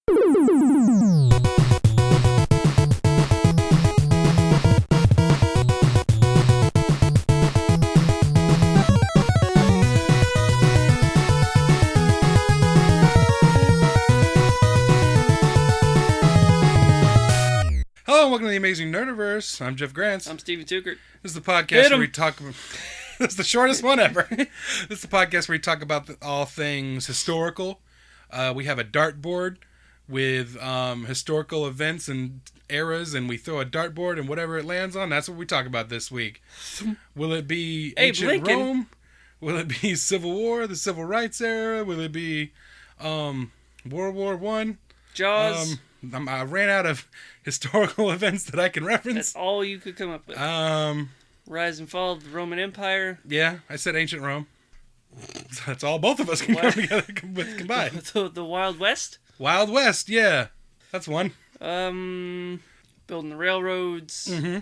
Hello and welcome to the Amazing Nerdiverse. I'm Jeff Grants. I'm Steven Tukert. This is the podcast where we talk about... This is the shortest one ever. This is the podcast where we talk about all things historical. We have a dartboard with historical events and eras, and we throw a dartboard, and whatever it lands on, that's what we talk about this week. Will it be ancient Rome? Will it be Civil War, the Civil Rights era? Will it be World War I? Jaws? I ran out of historical events that I can reference. That's all you could come up with. Rise and fall of the Roman Empire. Yeah, I said ancient Rome. That's all both of us can come together with combined. The Wild West? Wild West, yeah. That's one. Building the railroads. Mm-hmm.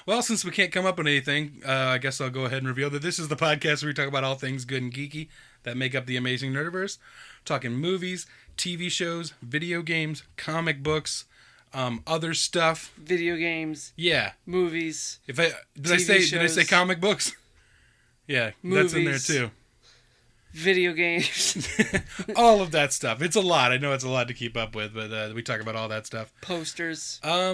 Well, since we can't come up with anything, I guess I'll go ahead and reveal that this is the podcast where we talk about all things good and geeky that make up the Amazing Nerdiverse. Talking movies, TV shows, video games, comic books, other stuff. Video games. Yeah. Movies. Did I say comic books? Yeah, movies, that's in there too. Video games. All of that stuff. It's a lot. I know it's a lot to keep up with, but we talk about all that stuff. Posters. All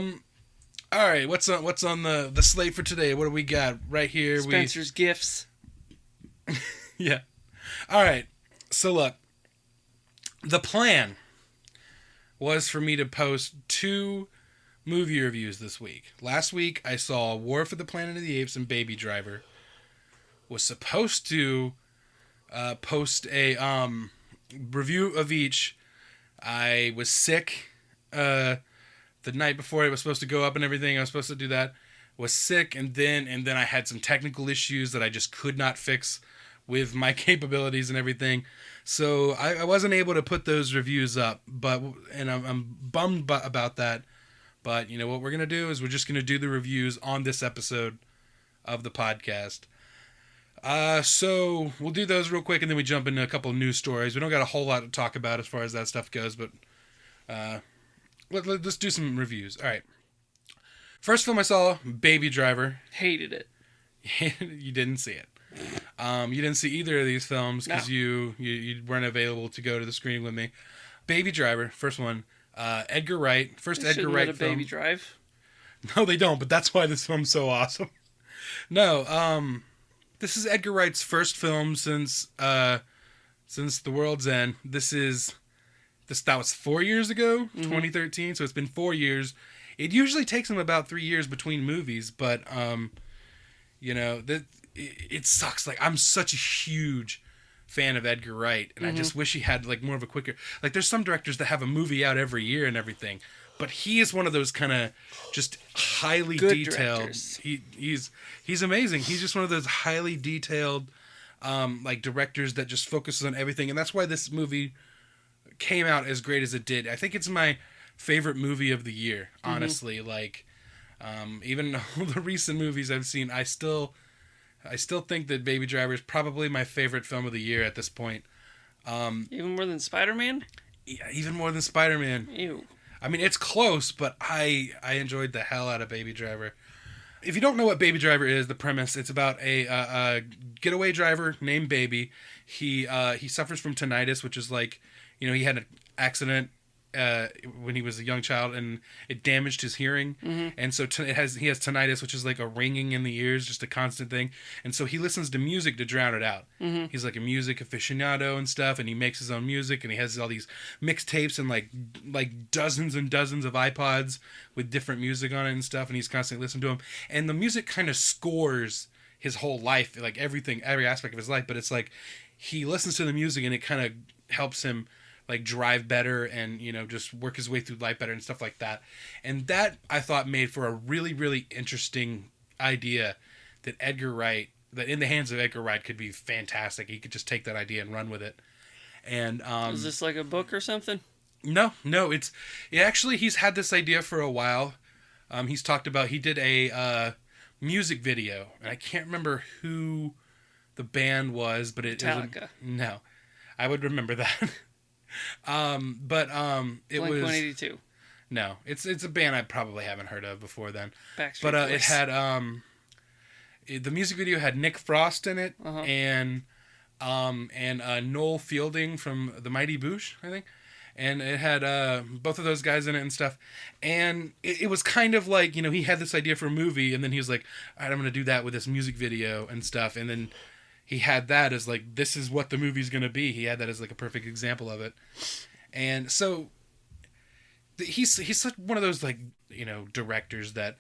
right, what's on the slate for today? What do we got right here? Spencer's Gifts. Yeah. All right. So look, the plan was for me to post 2 movie reviews this week. Last week, I saw War for the Planet of the Apes and Baby Driver. Was supposed to post a review of each. I was sick the night before it was supposed to go up and everything. I was supposed to do that. Was sick, and then I had some technical issues that I just could not fix with my capabilities and everything. So I wasn't able to put those reviews up, and I'm bummed about that. But you know what we're going to do is we're just going to do the reviews on this episode of the podcast. So we'll do those real quick, and then we jump into a couple of news stories. We don't got a whole lot to talk about as far as that stuff goes, but let's do some reviews. All right. First film I saw, Baby Driver. Hated it. You didn't see it. You didn't see either of these films because you weren't available to go to the screening with me. Baby Driver, first one. Edgar Wright, first Edgar Wright let a film. baby drive. No, they don't. But that's why this film's so awesome. No, this is Edgar Wright's first film since The World's End. That was 4 years ago, 2013. So it's been 4 years. It usually takes him about 3 years between movies, but it sucks. Like, I'm such a huge fan of Edgar Wright, and I just wish he had like more of a quicker. Like, there's some directors that have a movie out every year and everything, but he is one of those kind of just highly good detailed. Directors. He's amazing. He's just one of those highly detailed, like directors that just focuses on everything, and that's why this movie came out as great as it did. I think it's my favorite movie of the year. Honestly, like, even all the recent movies I've seen, I still think that Baby Driver is probably my favorite film of the year at this point. Even more than Spider-Man? Yeah, even more than Spider-Man. Ew. I mean, it's close, but I enjoyed the hell out of Baby Driver. If you don't know what Baby Driver is, the premise, it's about a getaway driver named Baby. He suffers from tinnitus, which is like, he had an accident when he was a young child, and it damaged his hearing, and so he has tinnitus, which is like a ringing in the ears, just a constant thing, and so he listens to music to drown it out. He's like a music aficionado and stuff, and he makes his own music, and he has all these mixtapes and like dozens and dozens of iPods with different music on it and stuff, and he's constantly listening to them, and the music kind of scores his whole life, like every aspect of his life, but it's like he listens to the music and it kind of helps him like drive better and, just work his way through life better and stuff like that. And that, I thought, made for a really, really interesting idea that in the hands of Edgar Wright could be fantastic. He could just take that idea and run with it. And is this like a book or something? No, he's had this idea for a while. He did a music video, and I can't remember who the band was, but Metallica. No, I would remember that. It Blink was 182. no, it's a band I probably haven't heard of before then. Backstreet But Boys. it had the music video had Nick Frost in it, and Noel Fielding from the Mighty Boosh, I think. And it had both of those guys in it and stuff. And it was kind of like, he had this idea for a movie, and then he was like, all right, I'm going to do that with this music video and stuff. And then he had that as like, this is what the movie's going to be. He had that as like a perfect example of it. And so he's such one of those, like, directors that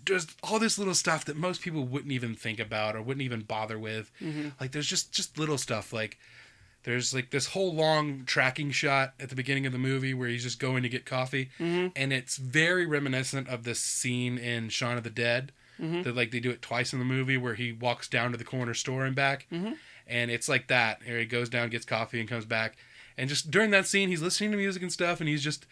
does all this little stuff that most people wouldn't even think about or wouldn't even bother with. Like, there's just little stuff. Like, there's like this whole long tracking shot at the beginning of the movie where he's just going to get coffee. And it's very reminiscent of this scene in Shaun of the Dead. That, like, they do it twice in the movie where he walks down to the corner store and back. And it's like that. He goes down, gets coffee, and comes back. And just during that scene, he's listening to music and stuff, and he's just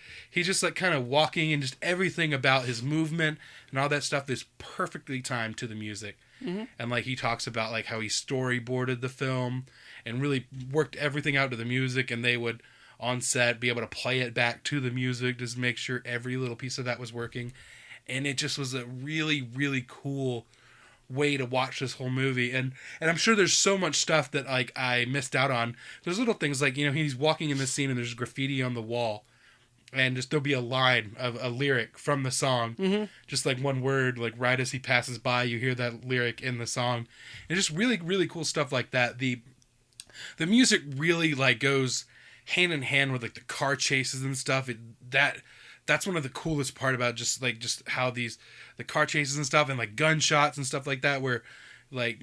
like kind of walking, and just everything about his movement and all that stuff is perfectly timed to the music. And like he talks about like how he storyboarded the film and really worked everything out to the music, and they would on set be able to play it back to the music, just make sure every little piece of that was working. And it just was a really, really cool way to watch this whole movie. And I'm sure there's so much stuff that like I missed out on. There's little things like, he's walking in this scene and there's graffiti on the wall, and just there'll be a line of a lyric from the song, just like one word, like right as he passes by, you hear that lyric in the song. And just really, really cool stuff like that. The music really like goes hand in hand with like the car chases and stuff. That's one of the coolest part about just how the car chases and stuff, and like gunshots and stuff like that, where like,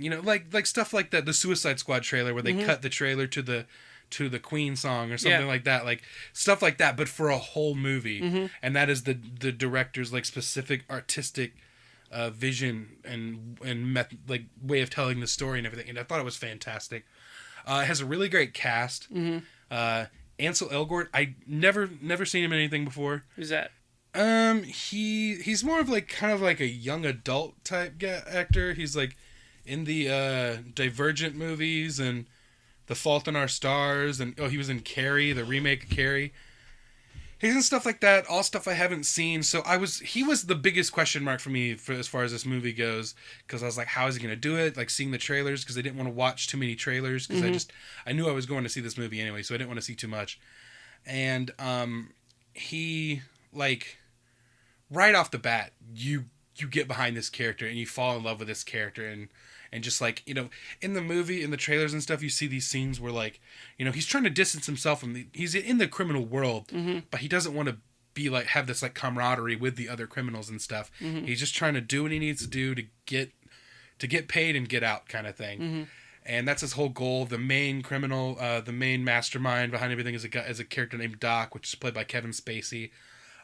like stuff like that, the Suicide Squad trailer where they cut the trailer to the Queen song or something like that, like stuff like that, but for a whole movie. And that is the director's like specific artistic vision and like way of telling the story and everything. And I thought it was fantastic. It has a really great cast. Ansel Elgort, I never seen him in anything before. Who's that? He's more of like kind of like a young adult type actor. He's like in the Divergent movies and The Fault in Our Stars, and he was in Carrie, the remake of Carrie. He's in stuff like that, all stuff I haven't seen. So he was the biggest question mark for me as far as this movie goes, because I was like, how is he going to do it? Like seeing the trailers, because I didn't want to watch too many trailers, because I knew I was going to see this movie anyway, so I didn't want to see too much. And he, like, right off the bat, you get behind this character and you fall in love with this character, and just like, in the movie, in the trailers and stuff, you see these scenes where like, he's trying to distance himself from he's in the criminal world, but he doesn't want to be like, have this like camaraderie with the other criminals and stuff. He's just trying to do what he needs to do to get paid and get out, kind of thing. And that's his whole goal. The main criminal, the main mastermind behind everything is a character named Doc, which is played by Kevin Spacey.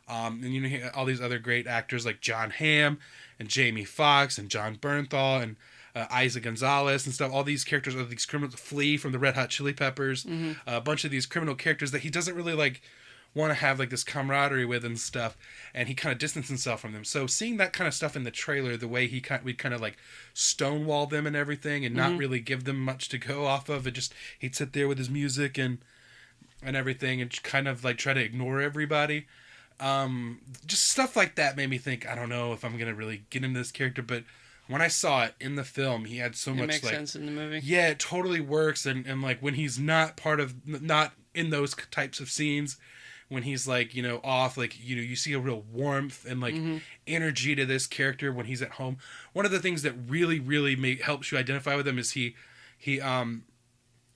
And all these other great actors like John Hamm and Jamie Foxx and John Bernthal and Isa Gonzalez and stuff. All these characters are these criminals. Flea from the Red Hot Chili Peppers. A bunch of these criminal characters that he doesn't really like want to have like this camaraderie with and stuff, and he kind of distanced himself from them. So seeing that kind of stuff in the trailer, the way we'd kind of like stonewall them and everything, and not really give them much to go off of. It just, he'd sit there with his music and everything, and kind of like try to ignore everybody. Just stuff like that made me think, I don't know if I'm gonna really get into this character, but when I saw it in the film, he had so much makes like sense in the movie. Yeah, it totally works, and like when he's not in those types of scenes, when he's like, off, like, you see a real warmth and like energy to this character when he's at home. One of the things that really, really helps you identify with him is he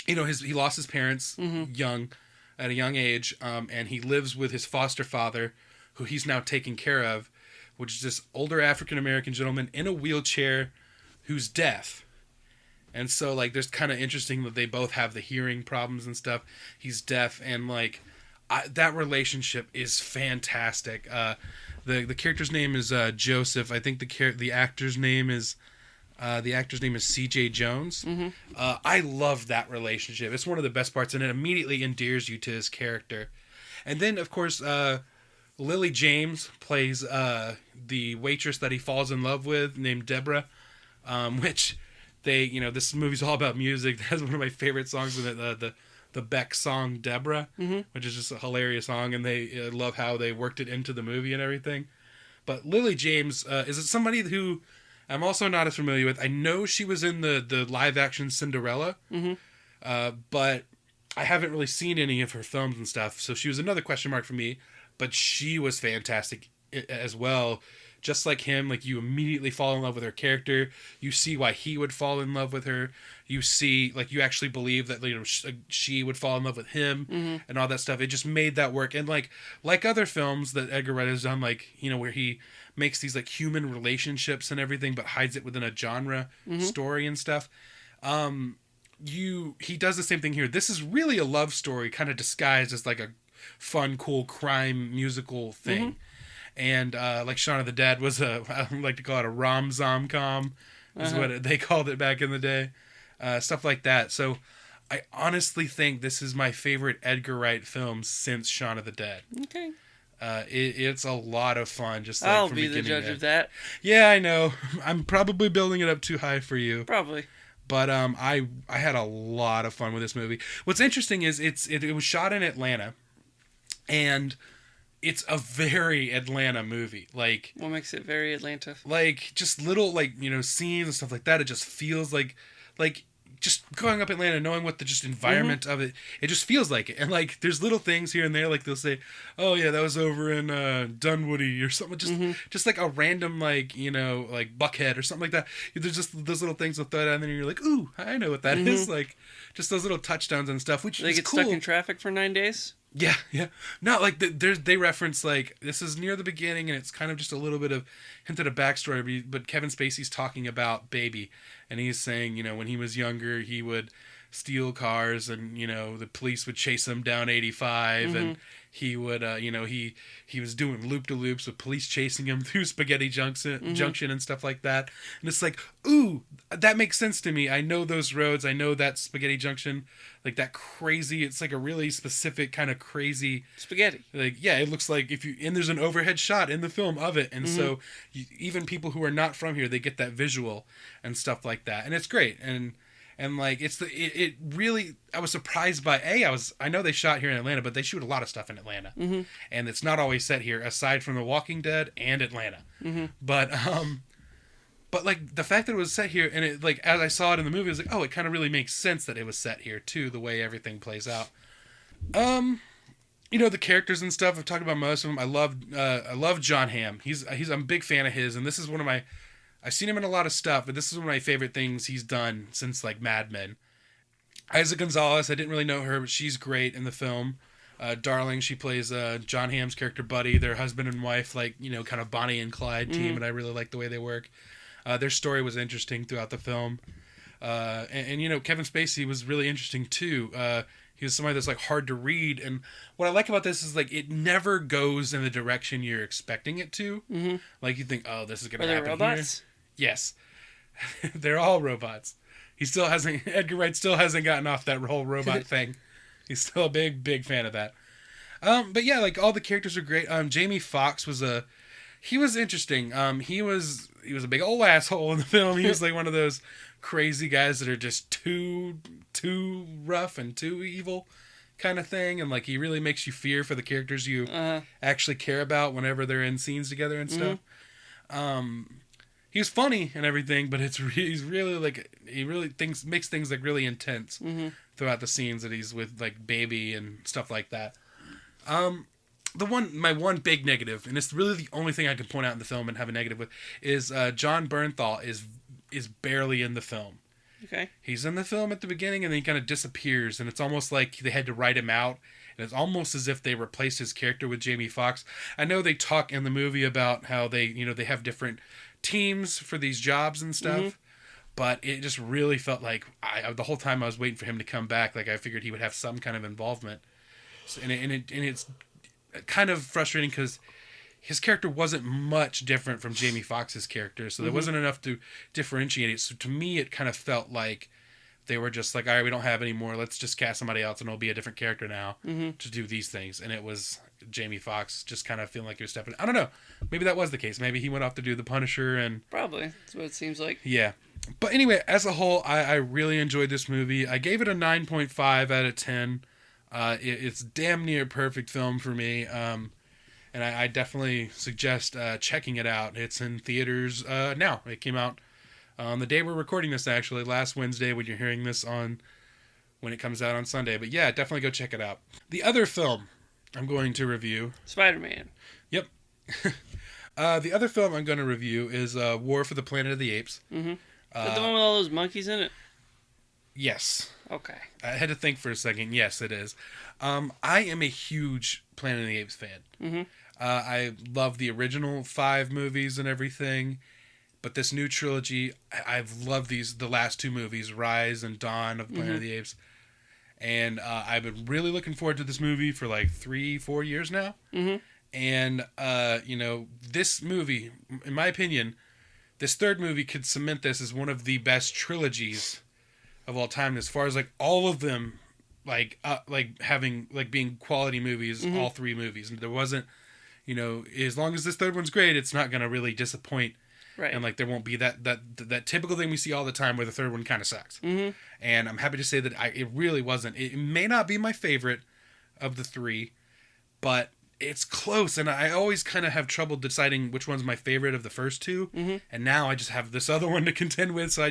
lost his parents at a young age, and he lives with his foster father, who he's now taking care of, which is this older African-American gentleman in a wheelchair who's deaf. And so, like, there's kind of interesting that they both have the hearing problems and stuff. He's deaf, and, like, that relationship is fantastic. The character's name is Joseph. I think the actor's name is C.J. Jones. I love that relationship. It's one of the best parts, and it immediately endears you to his character. And then, of course, Lily James plays the waitress that he falls in love with, named Deborah, which this movie's all about music. That's one of my favorite songs in it, the the Beck song Deborah, which is just a hilarious song, and they love how they worked it into the movie and everything. But Lily James is somebody who I'm also not as familiar with. I know she was in the live action Cinderella, but I haven't really seen any of her films and stuff, so she was another question mark for me. But she was fantastic as well. Just like him, like you immediately fall in love with her character. You see why he would fall in love with her. You see, like, you actually believe that, you know, she would fall in love with him and all that stuff. It just made that work. And like other films that Edgar Wright has done, like, you know, where he makes these like human relationships and everything, but hides it within a genre story and stuff. He does the same thing here. This is really a love story, kind of disguised as like a fun, cool crime musical thing. And like Shaun of the Dead was I like to call it a rom-zom-com, is what they called it back in the day. Stuff like that. So I honestly think this is my favorite Edgar Wright film since Shaun of the Dead. Okay. It's a lot of fun. Just like I'll be the judge of that. Yeah, I know. I'm probably building it up too high for you. Probably. But I had a lot of fun with this movie. What's interesting is it was shot in Atlanta, and it's a very Atlanta movie. Like, what makes it very Atlanta? Like, just little, like, you know, scenes and stuff like that. It just feels like just growing up in Atlanta, knowing what the just environment of it just feels like it. And like, there's little things here and there, like they'll say, "Oh yeah, that was over in Dunwoody" or something. Just like a random, like, you know, like Buckhead or something like that. There's just those little things they'll throw down, and then you're like, "Ooh, I know what that is." Like, just those little touchdowns and stuff, which they is get cool. Stuck in traffic for 9 days. Yeah. No, like they reference, like, this is near the beginning, and it's kind of just a little bit of hinted a backstory. But Kevin Spacey's talking about Baby, and he's saying, you know, when he was younger, he would steal cars, and, you know, the police would chase him down 85, and he would, you know, he was doing loop-de-loops with police chasing him through Spaghetti Junction and stuff like that. And it's like, ooh, that makes sense to me. I know those roads. I know that Spaghetti Junction, like that crazy, it's like a really specific kind of crazy spaghetti. Like, yeah, it looks like and there's an overhead shot in the film of it. And so even people who are not from here, they get that visual and stuff like that. And it's great. And like, it really, I was surprised by, I know they shot here in Atlanta, but they shoot a lot of stuff in Atlanta. And it's not always set here, aside from The Walking Dead and Atlanta. But like, the fact that it was set here, and it, like, as I saw it in the movie, I was like, oh, it kind of really makes sense that it was set here too, the way everything plays out. You know, the characters and stuff, I've talked about most of them. I love John Hamm. I'm a big fan of his, and this is one of my, I've seen him in a lot of stuff, but this is one of my favorite things he's done since, like, Mad Men. Isa Gonzalez, I didn't really know her, but she's great in the film. Darling, she plays John Hamm's character Buddy, their husband and wife, like, you know, kind of Bonnie and Clyde team, and I really like the way they work. Their story was interesting throughout the film. And, you know, Kevin Spacey was really interesting, too. He was somebody that's, like, hard to read. And what I like about this is, like, it never goes in the direction you're expecting it to. Like, you think, oh, this is going to happen here. Are there robots? Yes. They're all robots. Edgar Wright still hasn't gotten off that whole robot thing. He's still a big fan of that. But yeah, like, all the characters are great. Jamie Foxx he was interesting. He was a big old asshole in the film. He was like one of those crazy guys that are just too rough and too evil kind of thing. And like, he really makes you fear for the characters you actually care about whenever they're in scenes together and stuff. He was funny and everything, but he's really like, he really makes things like really intense throughout the scenes that he's with, like, Baby and stuff like that. My one big negative, and it's really the only thing I can point out in the film and have a negative with, is John Bernthal is barely in the film. Okay. He's in the film at the beginning, and then he kind of disappears, and it's almost like they had to write him out, and it's almost as if they replaced his character with Jamie Foxx. I know they talk in the movie about how they have different teams for these jobs and stuff, but it just really felt like the whole time I was waiting for him to come back, like, I figured he would have some kind of involvement. And it's kind of frustrating because his character wasn't much different from Jamie Foxx's character, so there wasn't enough to differentiate it. So to me, it kind of felt like they were just like, all right, we don't have any more. Let's just cast somebody else, and it'll be a different character now to do these things. And it was Jamie Foxx just kind of feeling like he was stepping. I don't know. Maybe that was the case. Maybe he went off to do The Punisher, and probably that's what it seems like. Yeah. But anyway, as a whole, I really enjoyed this movie. I gave it a 9.5 out of 10. It's damn near a perfect film for me. And I definitely suggest checking it out. It's in theaters now. It came out on the day we're recording this, actually, last Wednesday, when you're hearing this when it comes out on Sunday. But yeah, definitely go check it out. The other film I'm going to review... Spider-Man. Yep. The other film I'm going to review is War for the Planet of the Apes. Mm-hmm. Is that the one with all those monkeys in it? Yes. Okay. I had to think for a second. Yes, it is. I am a huge Planet of the Apes fan. Mm-hmm. I love the original 5 movies and everything, but this new trilogy, I've loved the last 2 movies, Rise and Dawn of Planet of the Apes, and I've been really looking forward to this movie for like 3-4 years now. Mm-hmm. And this movie, in my opinion, this third movie could cement this as one of the best trilogies of all time, as far as like all of them, being quality movies, all 3 movies. And there wasn't, as long as this third one's great, it's not gonna really disappoint, right? And like there won't be that typical thing we see all the time where the third one kind of sucks. Mm-hmm. And I'm happy to say that it really wasn't. It may not be my favorite of the 3, but it's close, and I always kind of have trouble deciding which one's my favorite of the first 2, and now I just have this other one to contend with, so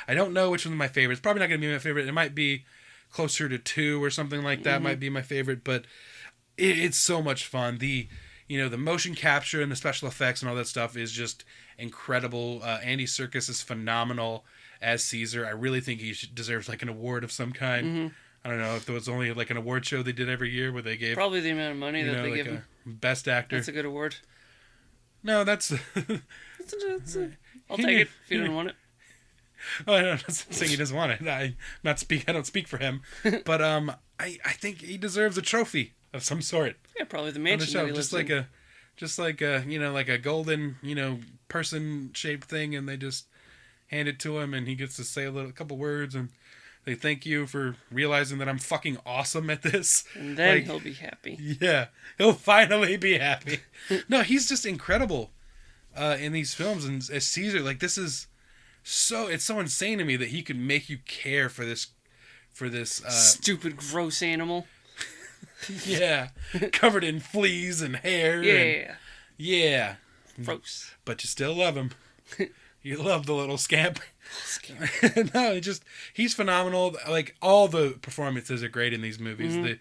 I don't know which one's my favorite. It's probably not going to be my favorite. It might be closer to 2 or something like that, might be my favorite, but it's so much fun. The motion capture and the special effects and all that stuff is just incredible. Andy Serkis is phenomenal as Caesar. I really think he deserves like an award of some kind. Mm-hmm. I don't know if there was only like an award show they did every year where they gave probably the amount of money that they give him. Best actor. That's a good award. No, that's. I'll take it if you don't want it. Oh, I'm not saying he doesn't want it. I don't speak for him, but I think he deserves a trophy of some sort. Yeah, probably the mansion. On the show, just like a golden person shaped thing, and they just hand it to him, and he gets to say a couple words and. They thank you for realizing that I'm fucking awesome at this. And then he'll be happy. Yeah, he'll finally be happy. No, he's just incredible in these films. And as Caesar, like this is it's so insane to me that he could make you care for this stupid, gross animal. Yeah, covered in fleas and hair. Yeah. Yeah. Gross. But you still love him. You love the little scamp. No, he's phenomenal. Like all the performances are great in these movies. Mm-hmm.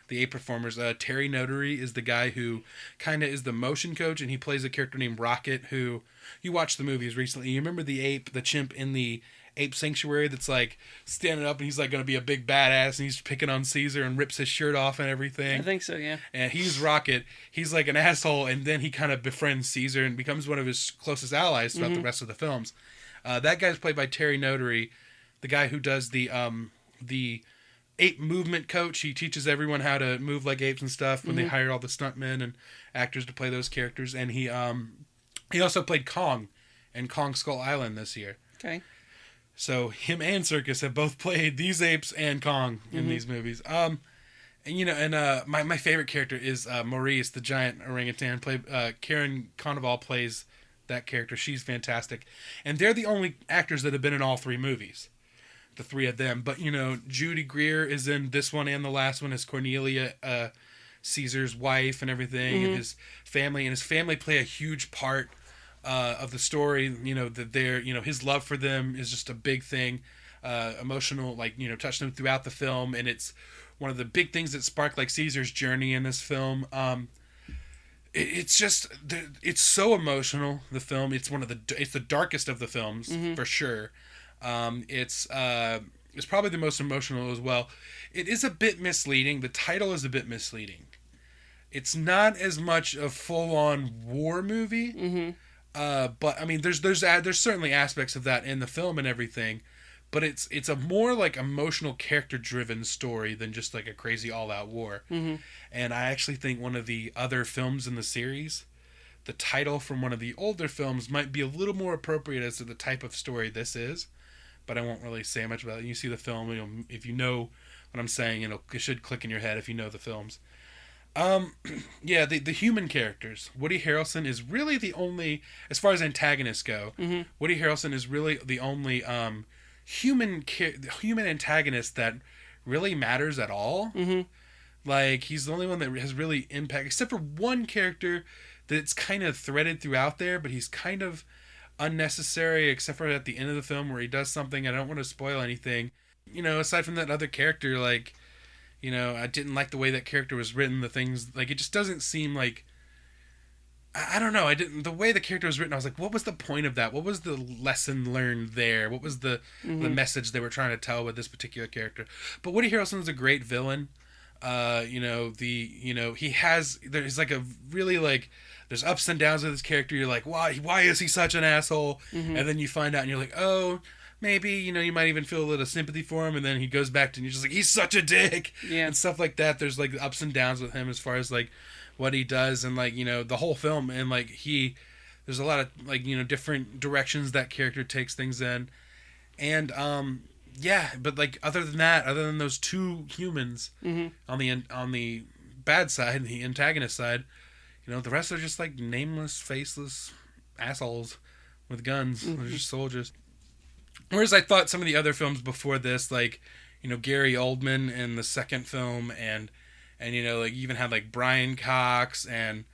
The 8 performers. Terry Notary is the guy who kind of is the motion coach, and he plays a character named Rocket. Who you watched the movies recently. You remember the chimp in the Ape Sanctuary that's like standing up and he's like going to be a big badass and he's picking on Caesar and rips his shirt off and everything. I think so, yeah. And he's Rocket. He's like an asshole, and then he kind of befriends Caesar and becomes one of his closest allies throughout the rest of the films. That guy's played by Terry Notary, the guy who does the ape movement coach. He teaches everyone how to move like apes and stuff when they hire all the stuntmen and actors to play those characters. And he also played Kong in Kong Skull Island this year. Okay. So him and Serkis have both played these apes and Kong in these movies. And my favorite character is Maurice, the giant orangutan. Karen Conneval plays that character. She's fantastic, and they're the only actors that have been in all 3 movies. The 3 of them, but Judy Greer is in this one and the last one as Cornelia, Caesar's wife, and everything, and his family play a huge part. Of the story, that they're, his love for them is just a big thing, emotional, touched them throughout the film, and it's one of the big things that sparked Caesar's journey in this film. It's so emotional. The film, it's the darkest of the films for sure. It's probably the most emotional as well. It is a bit misleading. The title is a bit misleading. It's not as much a full-on war movie. Mm-hmm. But I mean, there's certainly aspects of that in the film and everything, but it's a more emotional, character-driven story than just a crazy all-out war. Mm-hmm. And I actually think one of the other films in the series, the title from one of the older films might be a little more appropriate as to the type of story this is, but I won't really say much about it. You see the film, if you know what I'm saying, it should click in your head if you know the films. Yeah, the human characters. Woody Harrelson is really the only, as far as antagonists go. Mm-hmm. Woody Harrelson is really the only human antagonist that really matters at all. Mm-hmm. Like, he's the only one that has really impact, except for one character that's kind of threaded throughout there, but he's kind of unnecessary, except for at the end of the film where he does something. I don't want to spoil anything. Aside from that other character, like, I didn't like the way that character was written. The things, like, it just doesn't seem like, I don't know. The way the character was written, I was like, what was the point of that? What was the lesson learned there? What was the message they were trying to tell with this particular character? But Woody Harrelson is a great villain. There's like a really, like, there's ups and downs with this character. You're like, why is he such an asshole? Mm-hmm. And then you find out and you're like, oh, maybe, you might even feel a little sympathy for him. And then he goes back to, and you're just like, he's such a dick. Yeah. And stuff like that. There's, like, ups and downs with him as far as, like, what he does. And, like, the whole film. And, like, there's a lot of, like, different directions that character takes things in. And, yeah, but, like, other than those two humans on the bad side, the antagonist side, the rest are just, like, nameless, faceless assholes with guns. They're just soldiers. Whereas I thought some of the other films before this, like, Gary Oldman in the second film, and like, you even had, like, Brian Cox and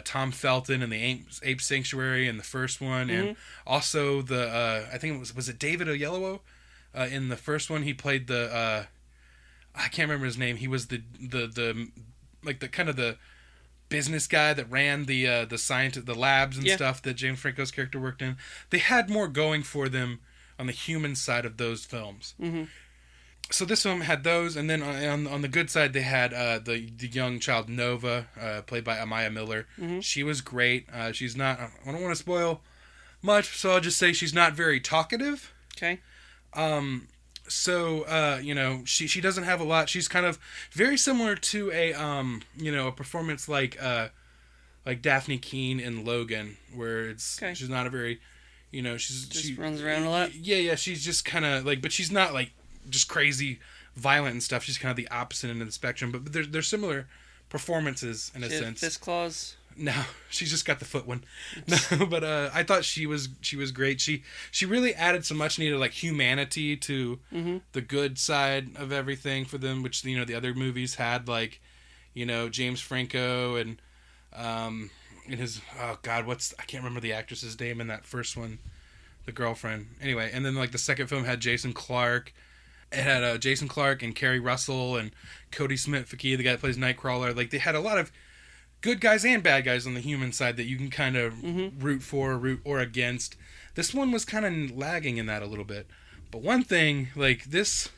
Tom Felton in the Apes Sanctuary in the first one, and also I think it was it David Oyelowo? In the first one, he played I can't remember his name. He was the like the kind of the business guy that ran the scientist, the labs and stuff that James Franco's character worked in. They had more going for them on the human side of those films. Mm-hmm. So this film had those, and then on the good side, they had the young child Nova, played by Amaya Miller. Mm-hmm. She was great. She's not. I don't want to spoil much, so I'll just say she's not very talkative. Okay. So she doesn't have a lot. She's kind of very similar to a performance like Daphne Keane in Logan, where she's not a very, she runs around a lot. Yeah. She's just kind of like, but she's not like just crazy violent and stuff. She's kind of the opposite end of the spectrum. But they're similar performances in a sense. Fist claws. No, she's just got the foot one. No, but I thought she was great. She really added some much needed, like, humanity to the good side of everything for them, which the other movies had, like, James Franco and in his I can't remember the actress's name in that first one, the girlfriend. Anyway, and then, like, the second film had Jason Clarke. It had Jason Clarke and Kerry Russell and Cody Smith-McPhee, the guy that plays Nightcrawler. Like, they had a lot of good guys and bad guys on the human side that you can kind of root or against. This one was kind of lagging in that a little bit. But one thing, like, this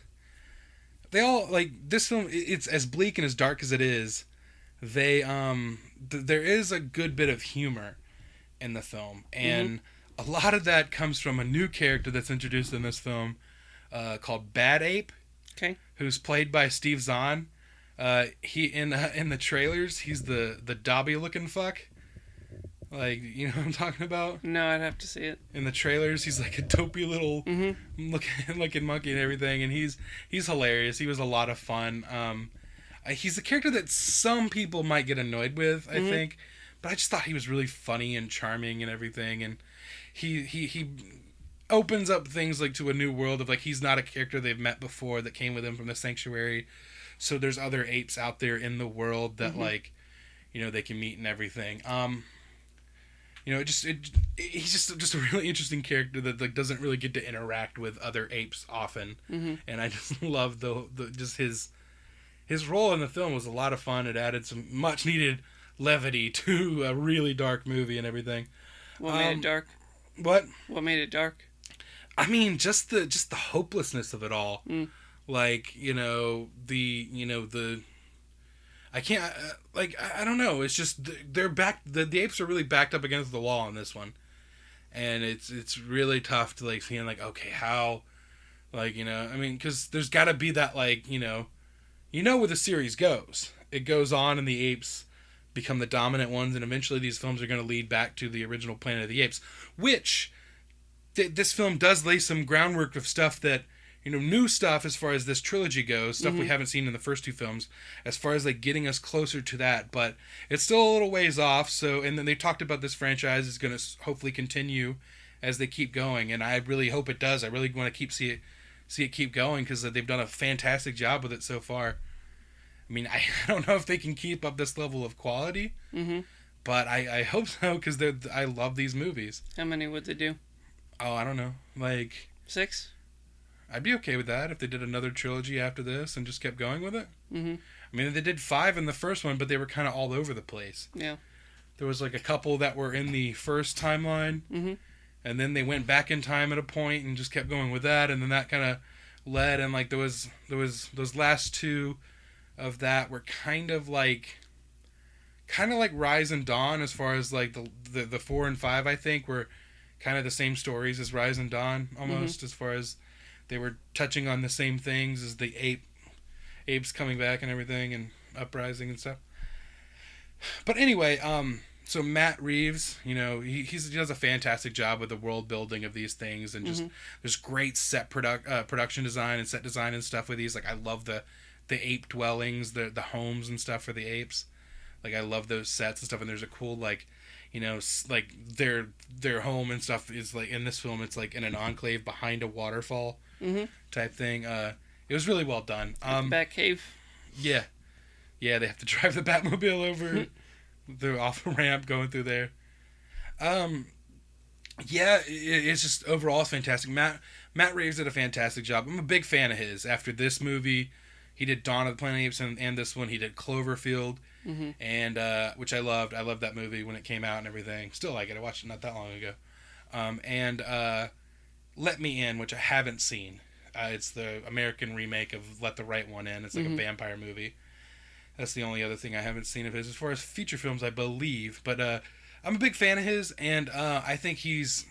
film, it's as bleak and as dark as it is, there is a good bit of humor in the film. And a lot of that comes from a new character that's introduced in this film called Bad Ape, who's played by Steve Zahn. He in the trailers, he's the Dobby looking fuck. Like, you know what I'm talking about? No, I'd have to see it. In the trailers, he's like a dopey little looking monkey and everything, and he's hilarious. He was a lot of fun. He's a character that some people might get annoyed with, I think, but I just thought he was really funny and charming and everything, and he opens up things, like, to a new world of, like, he's not a character they've met before that came with him from the sanctuary. So there's other apes out there in the world that like, they can meet and everything. He's just a really interesting character that, like, doesn't really get to interact with other apes often. And I just love just his role in the film was a lot of fun. It added some much needed levity to a really dark movie and everything. What made it dark? What made it dark? I mean, just the hopelessness of it all. Like, I can't, I don't know. It's just, they're back, the apes are really backed up against the wall on this one. And it's really tough to, like, seeing, like, okay, how, like, I mean, because there's got to be that, like, where the series goes. It goes on and the apes become the dominant ones, and eventually these films are going to lead back to the original Planet of the Apes, which this film does lay some groundwork of stuff that, new stuff as far as this trilogy goes, stuff we haven't seen in the first two films, as far as like getting us closer to that, but it's still a little ways off. So, and then they talked about this franchise is going to hopefully continue as they keep going, and I really hope it does. I really want to see it keep going, because they've done a fantastic job with it so far. I mean, I don't know if they can keep up this level of quality, but I hope so, because I love these movies. How many would they do? Oh, I don't know, like 6. I'd be okay with that if they did another trilogy after this and just kept going with it. I mean, they did 5 in the first one, but they were kind of all over the place. Yeah. There was like a couple that were in the first timeline, and then they went back in time at a point and just kept going with that, and then that kind of led, and like there was those last 2 of that were kind of like Rise and Dawn, as far as like the 4 and 5, I think, were kind of the same stories as Rise and Dawn almost, as far as they were touching on the same things as the apes coming back and everything, and uprising and stuff. But anyway, so Matt Reeves, he does a fantastic job with the world building of these things, and just there's great set production design and set design and stuff with these. Like, I love the ape dwellings, the homes and stuff for the apes. Like, I love those sets and stuff, and there's a cool like their home and stuff is like, in this film, it's like in an enclave behind a waterfall type thing. It was really well done. Bat cave. Yeah, they have to drive the Batmobile over the off ramp going through there. It's just overall fantastic. Matt Reeves did a fantastic job. I'm a big fan of his. After this movie, he did Dawn of the Planet of the Apes, and this one he did Cloverfield, and which I loved. I loved that movie when it came out and everything. Still like it. I watched it not that long ago. And Let Me In, which I haven't seen. It's the American remake of Let the Right One In. It's like a vampire movie. That's the only other thing I haven't seen of his. As far as feature films, I believe. But I'm a big fan of his, and I think he's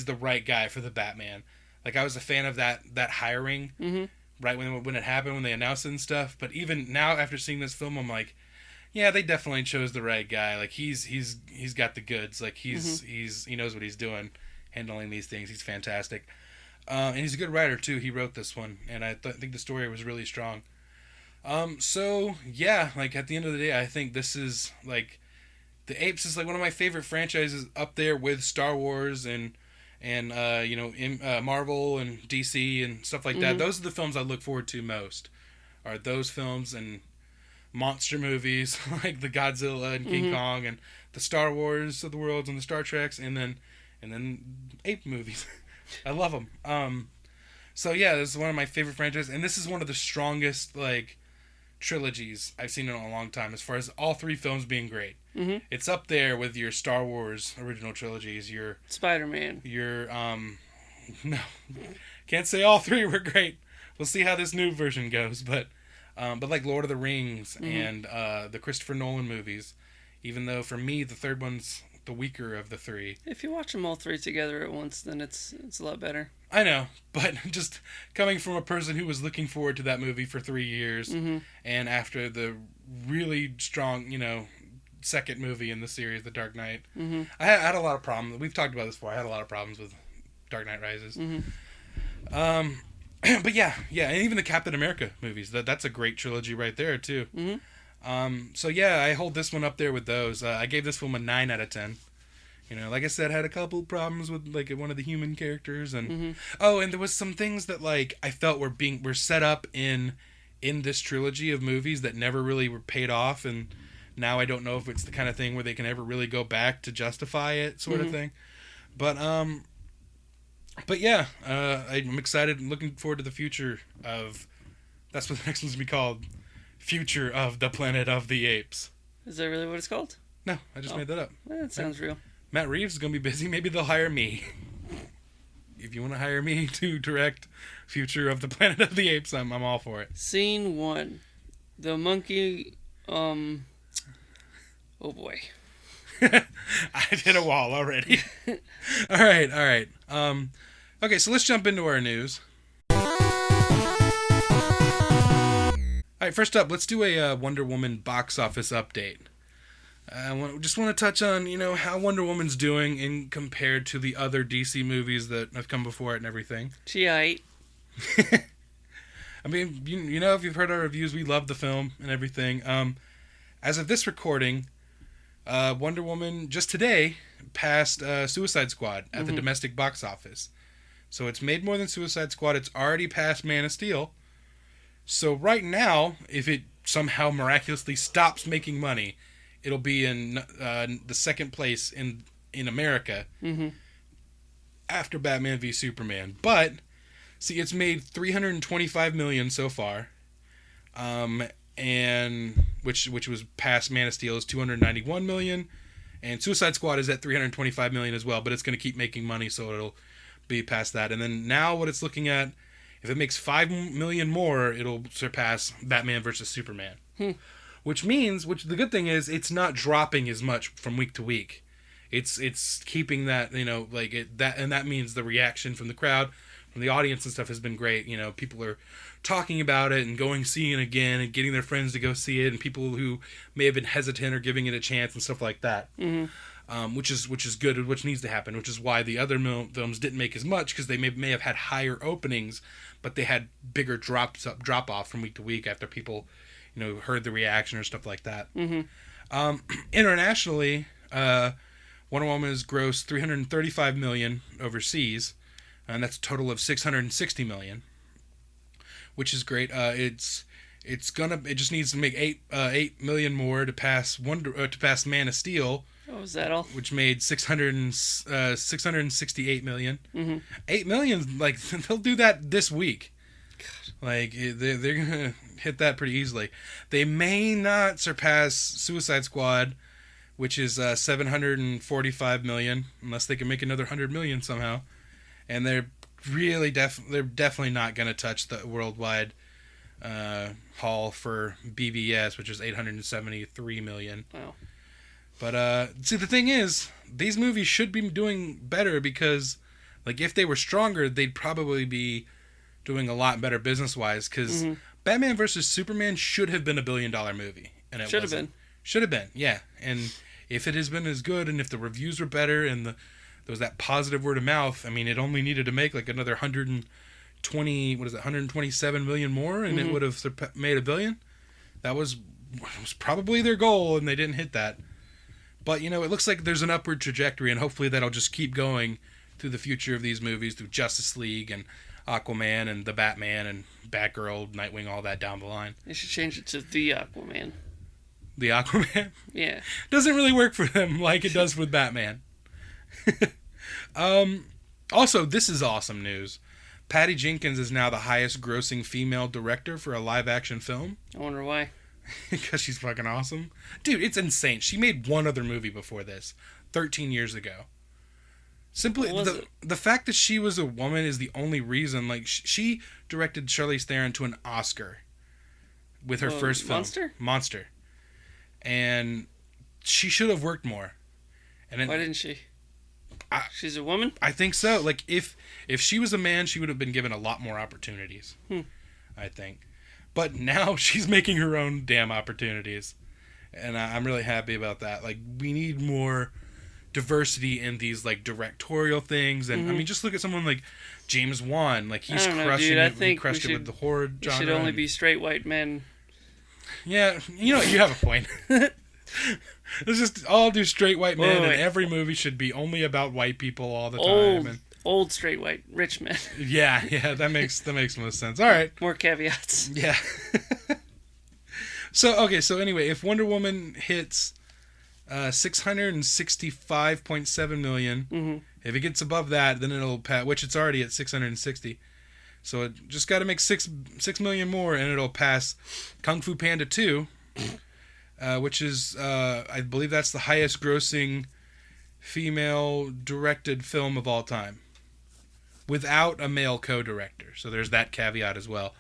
the right guy for the Batman. Like, I was a fan of that hiring right when it happened, when they announced it and stuff. But even now, after seeing this film, I'm like, yeah, they definitely chose the right guy. Like, he's got the goods. Like, he knows what he's doing, handling these things. He's fantastic. And he's a good writer, too. He wrote this one, and I think the story was really strong. So, yeah, like, at the end of the day, I think this is, like, The Apes is, like, one of my favorite franchises, up there with Star Wars and Marvel and DC and stuff like that. Those are the films I look forward to most, are those films and monster movies, like the Godzilla and King Kong and the Star Wars of the worlds and the Star Treks, and then ape movies. I love them. So yeah, this is one of my favorite franchises, and this is one of the strongest, like, trilogies I've seen in a long time, as far as all 3 films being great. It's up there with your Star Wars original trilogies, your Spider-Man, your no, can't say all 3 were great. We'll see how this new version goes, but like Lord of the Rings and the Christopher Nolan movies, even though for me the third one's the weaker of the 3. If you watch them all 3 together at once, then it's a lot better. I know, but just coming from a person who was looking forward to that movie for 3 years, and after the really strong, second movie in the series, The Dark Knight, I had a lot of problems. We've talked about this before. I had a lot of problems with Dark Knight Rises. But yeah, and even the Captain America movies. That's a great trilogy right there too. So yeah, I hold this one up there with those. I gave this film a 9 out of 10. Like I said, had a couple problems with like one of the human characters, and and there was some things that like I felt were set up in this trilogy of movies that never really were paid off, and now I don't know if it's the kind of thing where they can ever really go back to justify it, sort of thing. But yeah, I'm excited and looking forward to the future of. That's what the next one's gonna be called. Future of the Planet of the Apes. Is that really what it's called? No, I just made that up. That sounds real. Matt Reeves is going to be busy. Maybe they'll hire me. If you want to hire me to direct Future of the Planet of the Apes, I'm all for it. Scene 1. The monkey, oh boy. I've hit a wall already. All right. Okay, so let's jump into our news. All right, first up, let's do a Wonder Woman box office update. I just want to touch on, how Wonder Woman's doing in compared to the other DC movies that have come before it and everything. She aight. I mean, you know, if you've heard our reviews, we love the film and everything. As of this recording, Wonder Woman just today passed Suicide Squad at the domestic box office. So it's made more than Suicide Squad. It's already passed Man of Steel. So right now, if it somehow miraculously stops making money, it'll be in the second place in America after Batman v Superman. But see, it's made $325 million so far, and which was past Man of Steel's $291 million, and Suicide Squad is at $325 million as well. But it's going to keep making money, so it'll be past that. And then now, what it's looking at, if it makes $5 million more, it'll surpass Batman versus Superman. Which the good thing is, it's not dropping as much from week to week. It's keeping that, you know, like and that means the reaction from the crowd, from the audience and stuff has been great. You know, people are talking about it and seeing it again and getting their friends to go see it, and people who may have been hesitant are giving it a chance and stuff like that. Which is good, which needs to happen, which is why the other films didn't make as much, because they may have had higher openings, but they had bigger drop off from week to week after people, you know, heard the reaction or stuff like that. Internationally, Wonder Woman has grossed $335 million overseas, and that's a total of $660 million, which is great. It just needs to make $8 million more to pass Man of Steel. Oh, is that all? Which made $668 million. $8 million, like, they'll do that this week. God. Like, they're gonna hit that pretty easily. They may not surpass Suicide Squad, which is $745 million, unless they can make another $100 million somehow. And they're definitely not gonna touch the worldwide haul for BVS, which is $873 million. Wow. But, see, the thing is, these movies should be doing better because, like, if they were stronger, they'd probably be doing a lot better business-wise, because Batman vs. Superman should have been a billion-dollar movie. And it wasn't. Should have been, yeah. And if it has been as good, and if the reviews were better, and there was that positive word of mouth, I mean, it only needed to make, like, another 127 million more, and it would have made $1 billion. That was probably their goal, and they didn't hit that. But, you know, it looks like there's an upward trajectory, and hopefully that'll just keep going through the future of these movies, through Justice League and Aquaman and the Batman and Batgirl, Nightwing, all that down the line. They should change it to the Aquaman. The Aquaman? Yeah. Doesn't really work for them like it does with Batman. Also, this is awesome news. Patty Jenkins is now the highest grossing female director for a live-action film. I wonder why. Because she's fucking awesome. Dude, it's insane. She made one other movie before this, 13 years ago. Simply, the fact that she was a woman is the only reason. Like, she directed Charlize Theron to an Oscar with her first film. Monster. And she should have worked more. And why didn't she? She's a woman? I think so. Like, if she was a man, she would have been given a lot more opportunities. I think. But now she's making her own damn opportunities. And I'm really happy about that. Like, we need more diversity in these, like, directorial things. And, I mean, just look at someone like James Wan. Like, he's crushing it. He crushed it with the horror genre. It should only be straight white men. Yeah, you know, you have a point. Let's just all do straight white men, and every movie should be only about white people all the time. Old straight white rich men. Yeah, that makes most sense. All right, more caveats. Yeah. So anyway, if Wonder Woman hits $665.7 million, if it gets above that, then it'll pass. Which it's already at 660. So it just got to make six million more, and it'll pass Kung Fu Panda 2, which is I believe that's the highest grossing female directed film of all time, without a male co-director. So there's that caveat as well.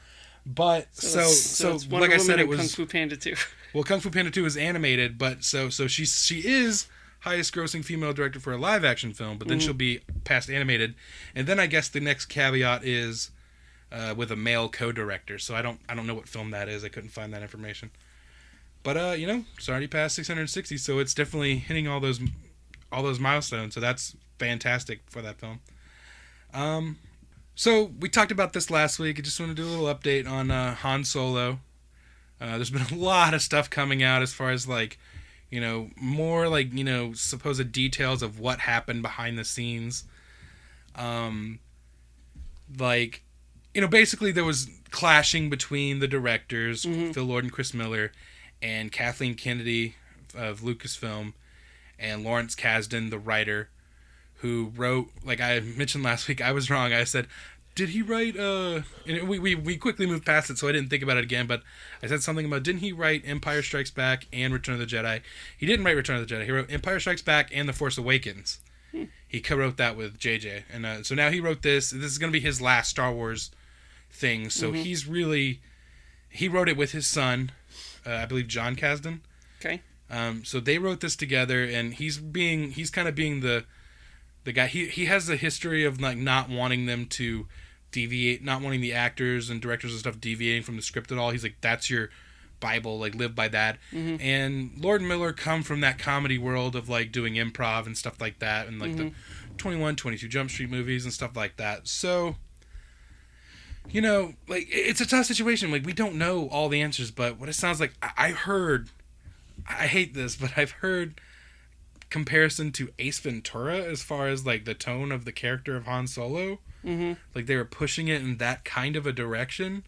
But so it's like I said, it was Kung Fu Panda 2. Well, Kung Fu Panda 2 is animated, but so she is highest grossing female director for a live action film, but then she'll be past animated, and then I guess the next caveat is with a male co-director. So I don't know what film that is. I couldn't find that information. But you know, it's already past 660, so it's definitely hitting all those milestones. So that's fantastic for that film. So we talked about this last week. I just want to do a little update on Han Solo. There's been a lot of stuff coming out as far as like, more like, supposed details of what happened behind the scenes. Basically there was clashing between the directors, Phil Lord and Chris Miller, and Kathleen Kennedy of Lucasfilm, and Lawrence Kasdan, the writer, who wrote, like I mentioned last week, I was wrong. I said, did he write, and we quickly moved past it, so I didn't think about it again, but I said something about, didn't he write Empire Strikes Back and Return of the Jedi? He didn't write Return of the Jedi. He wrote Empire Strikes Back and The Force Awakens. He co-wrote that with JJ. And so now he wrote this. This is going to be his last Star Wars thing. So he wrote it with his son, I believe John Kasdan. Okay. So they wrote this together, and he's kind of being the guy. He has a history of like not wanting them to deviate, not wanting the actors and directors and stuff deviating from the script at all. He's like, that's your Bible, like live by that. And Lord and Miller come from that comedy world of like doing improv and stuff like that, and like the 21, 22 Jump Street movies and stuff like that. So, like it's a tough situation. Like we don't know all the answers, but what it sounds like, I hate this, but I've heard comparison to Ace Ventura as far as like the tone of the character of Han Solo. Like they were pushing it in that kind of a direction,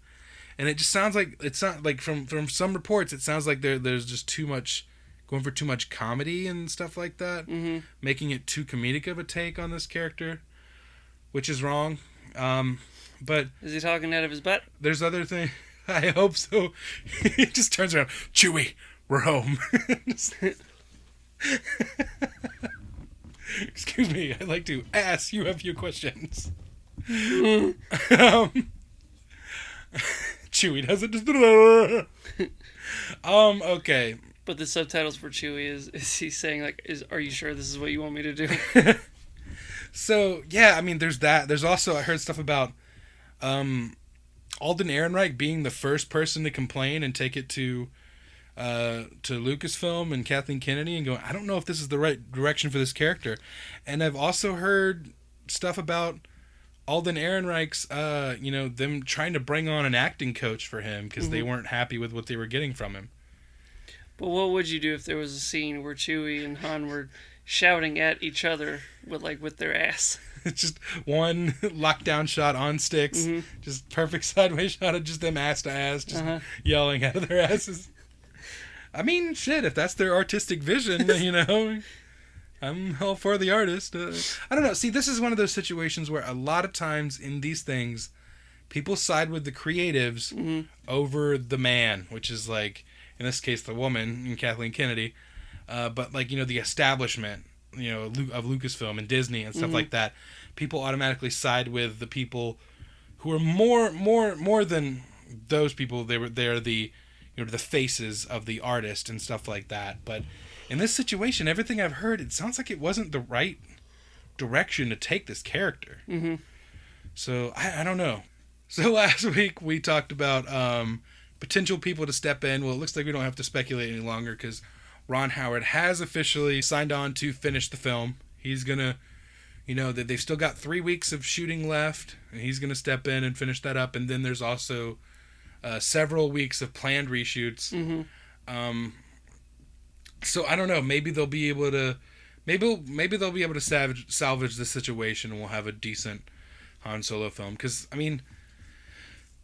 and it just sounds like, it's not like, from some reports it sounds like there's just too much, going for too much comedy and stuff like that, making it too comedic of a take on this character, which is wrong. But is he talking out of his butt? There's other things. I hope so. He just turns around, Chewie, we're home. Excuse me, I'd like to ask you a few questions. Chewie doesn't just... Okay. But the subtitles for Chewie is he saying like, are you sure this is what you want me to do? So, yeah, I mean, there's that. There's also, I heard stuff about Alden Ehrenreich being the first person to complain and take it to Lucasfilm and Kathleen Kennedy and going, I don't know if this is the right direction for this character. And I've also heard stuff about Alden Ehrenreich's, them trying to bring on an acting coach for him because they weren't happy with what they were getting from him. But what would you do if there was a scene where Chewie and Han were shouting at each other with their ass? It's just one lockdown shot on sticks, just perfect sideways shot of just them ass to ass, just yelling out of their asses. I mean, shit, if that's their artistic vision, I'm all for the artist. I don't know. See, this is one of those situations where a lot of times in these things, people side with the creatives over the man, which is like, in this case, the woman, in Kathleen Kennedy. But like, the establishment, of Lucasfilm and Disney and stuff like that. People automatically side with the people who are more than those people. They're the the faces of the artist and stuff like that. But in this situation, everything I've heard, it sounds like it wasn't the right direction to take this character. So I don't know. So last week we talked about potential people to step in. Well, it looks like we don't have to speculate any longer because Ron Howard has officially signed on to finish the film. He's gonna, that they've still got 3 weeks of shooting left, and he's gonna step in and finish that up. And then there's also several weeks of planned reshoots. So I don't know. Maybe they'll be able to. Maybe they'll be able to salvage the situation, and we'll have a decent Han Solo film. Because I mean,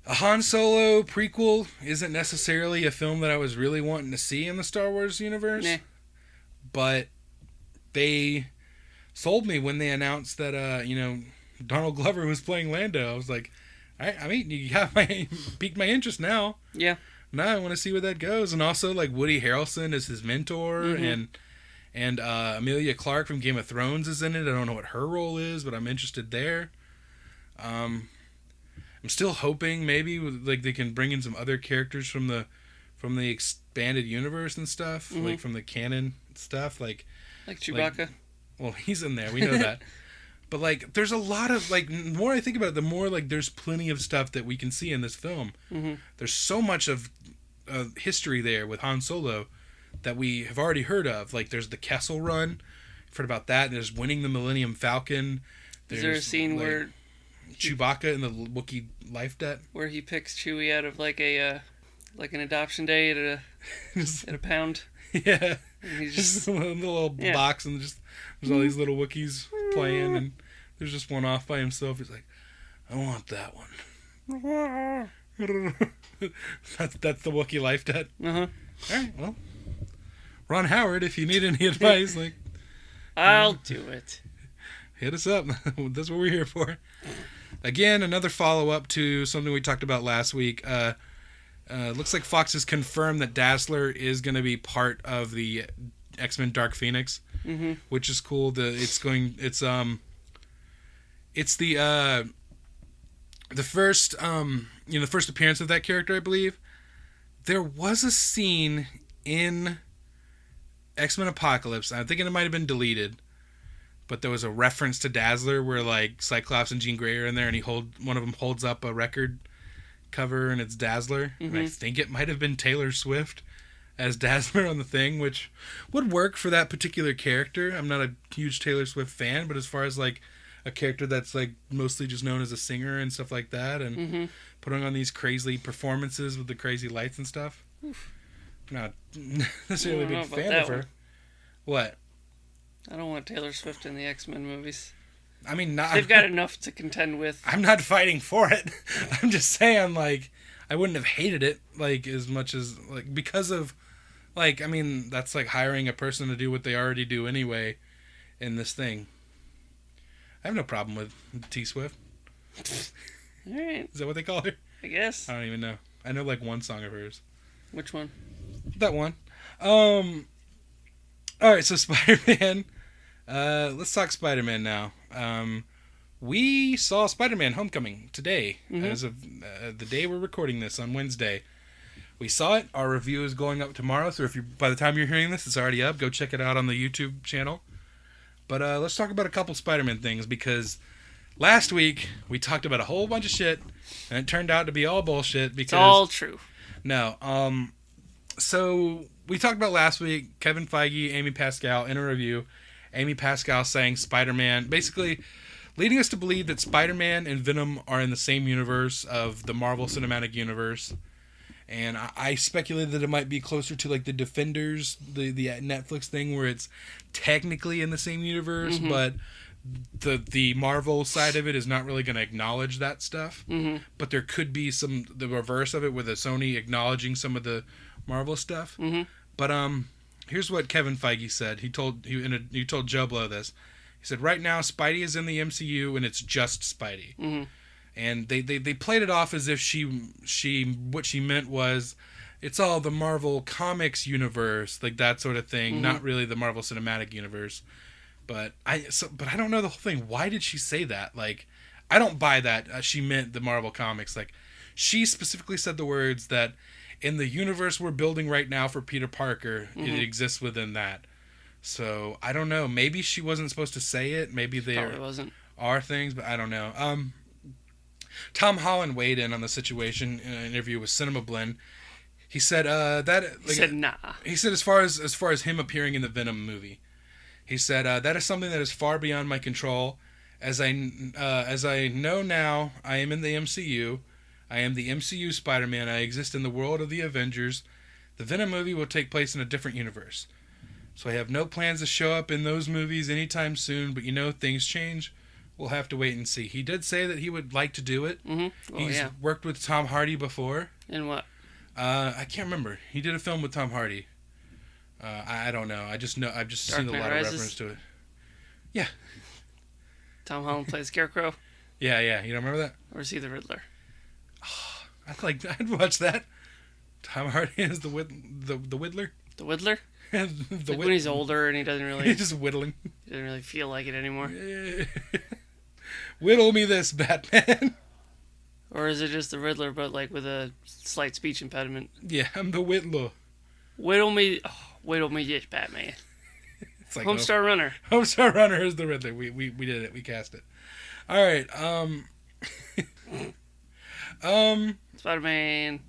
a Han Solo prequel isn't necessarily a film that I was really wanting to see in the Star Wars universe. Nah. But they sold me when they announced that Donald Glover was playing Lando. I was like, I mean, you got piqued my interest now. Yeah. Now I want to see where that goes. And also, like, Woody Harrelson is his mentor, and Emilia Clarke from Game of Thrones is in it. I don't know what her role is, but I'm interested there. I'm still hoping maybe like they can bring in some other characters from the expanded universe and stuff, like from the canon stuff, like Chewbacca. Well, he's in there. We know that. But, like, there's a lot of, like, the more I think about it, the more, like, there's plenty of stuff that we can see in this film. There's so much of history there with Han Solo that we have already heard of. Like, there's the Kessel Run. I've heard about that. There's winning the Millennium Falcon. Is there a scene where Chewbacca in the Wookiee life debt. Where he picks Chewie out of like a an adoption day at a pound. Yeah. And he's just a little box, and there's all these little Wookiees playing, and there's just one off by himself. He's like, I want that one. That's the Wookiee life debt. Uh-huh. All right, well, Ron Howard, if you need any advice, like, I'll do it. Hit us up. That's what we're here for. Again, another follow-up to something we talked about last week. Looks like Fox has confirmed that Dazzler is going to be part of the X-Men Dark Phoenix, which is cool. It's the first the first appearance of that character, I believe. There was a scene in X-Men Apocalypse. I'm thinking it might have been deleted, but there was a reference to Dazzler where like Cyclops and Jean Grey are in there, and one of them holds up a record cover and it's Dazzler. And I think it might have been Taylor Swift as Dazzler on the thing, which would work for that particular character. I'm not a huge Taylor Swift fan, but as far as like a character that's like mostly just known as a singer and stuff like that, and putting on these crazy performances with the crazy lights and stuff, not necessarily a big fan of her. What? I don't want Taylor Swift in the X-Men movies. I mean, they've got enough to contend with. I'm not fighting for it. I'm just saying, like, I wouldn't have hated it, like, as much as, like, because of, like, I mean, that's like hiring a person to do what they already do anyway in this thing. I have no problem with T Swift. All right. Is that what they call her? I guess. I don't even know. I know, like, one song of hers. Which one? That one. All right, so Spider-Man. Let's talk Spider-Man now. We saw Spider-Man Homecoming today, as of the day we're recording this on Wednesday. We saw it. Our review is going up tomorrow, so by the time you're hearing this, it's already up. Go check it out on the YouTube channel. But let's talk about a couple Spider-Man things, because last week we talked about a whole bunch of shit, and it turned out to be all bullshit. Because, it's all true. No. So we talked about last week, Kevin Feige, Amy Pascal, in a review, Amy Pascal saying Spider-Man, basically leading us to believe that Spider-Man and Venom are in the same universe of the Marvel Cinematic Universe. And I speculated that it might be closer to like the Defenders, the Netflix thing, where it's technically in the same universe, but the Marvel side of it is not really going to acknowledge that stuff. But there could be the reverse of it, with a Sony acknowledging some of the Marvel stuff. But here's what Kevin Feige said. He told Joe Blow this. He said, right now Spidey is in the MCU and it's just Spidey. And they played it off as if what she meant was it's all the Marvel Comics universe, like that sort of thing, not really the Marvel Cinematic Universe. But I don't know the whole thing. Why did she say that? Like, I don't buy that. She meant the Marvel Comics. Like, she specifically said the words that in the universe we're building right now for Peter Parker, it exists within that. So I don't know. Maybe she wasn't supposed to say it. Maybe there are things, but I don't know. Tom Holland weighed in on the situation in an interview with Cinema Blend. He said nah. He said as far as him appearing in the Venom movie, he said that is something that is far beyond my control. As I know now, I am in the MCU. I am the MCU Spider-Man. I exist in the world of the Avengers. The Venom movie will take place in a different universe. So I have no plans to show up in those movies anytime soon, but things change. We'll have to wait and see. He did say that he would like to do it. He's worked with Tom Hardy before. In what? I can't remember. He did a film with Tom Hardy. I don't know. I've just seen a lot of reference to it. Yeah. Tom Holland plays Scarecrow? Yeah. You don't remember that? Or is he the Riddler? I'd watch that. Tom Hardy is the Whittler. The Whittler? When he's older and he doesn't really... He's just whittling. He doesn't really feel like it anymore. Whittle me this, Batman. Or is it just the Riddler, but like with a slight speech impediment? Yeah, I'm the Whittler. Whittle me this, Batman. It's like Homestar Runner. Homestar Runner is the Riddler. We did it. We cast it. All right. Spider-Man.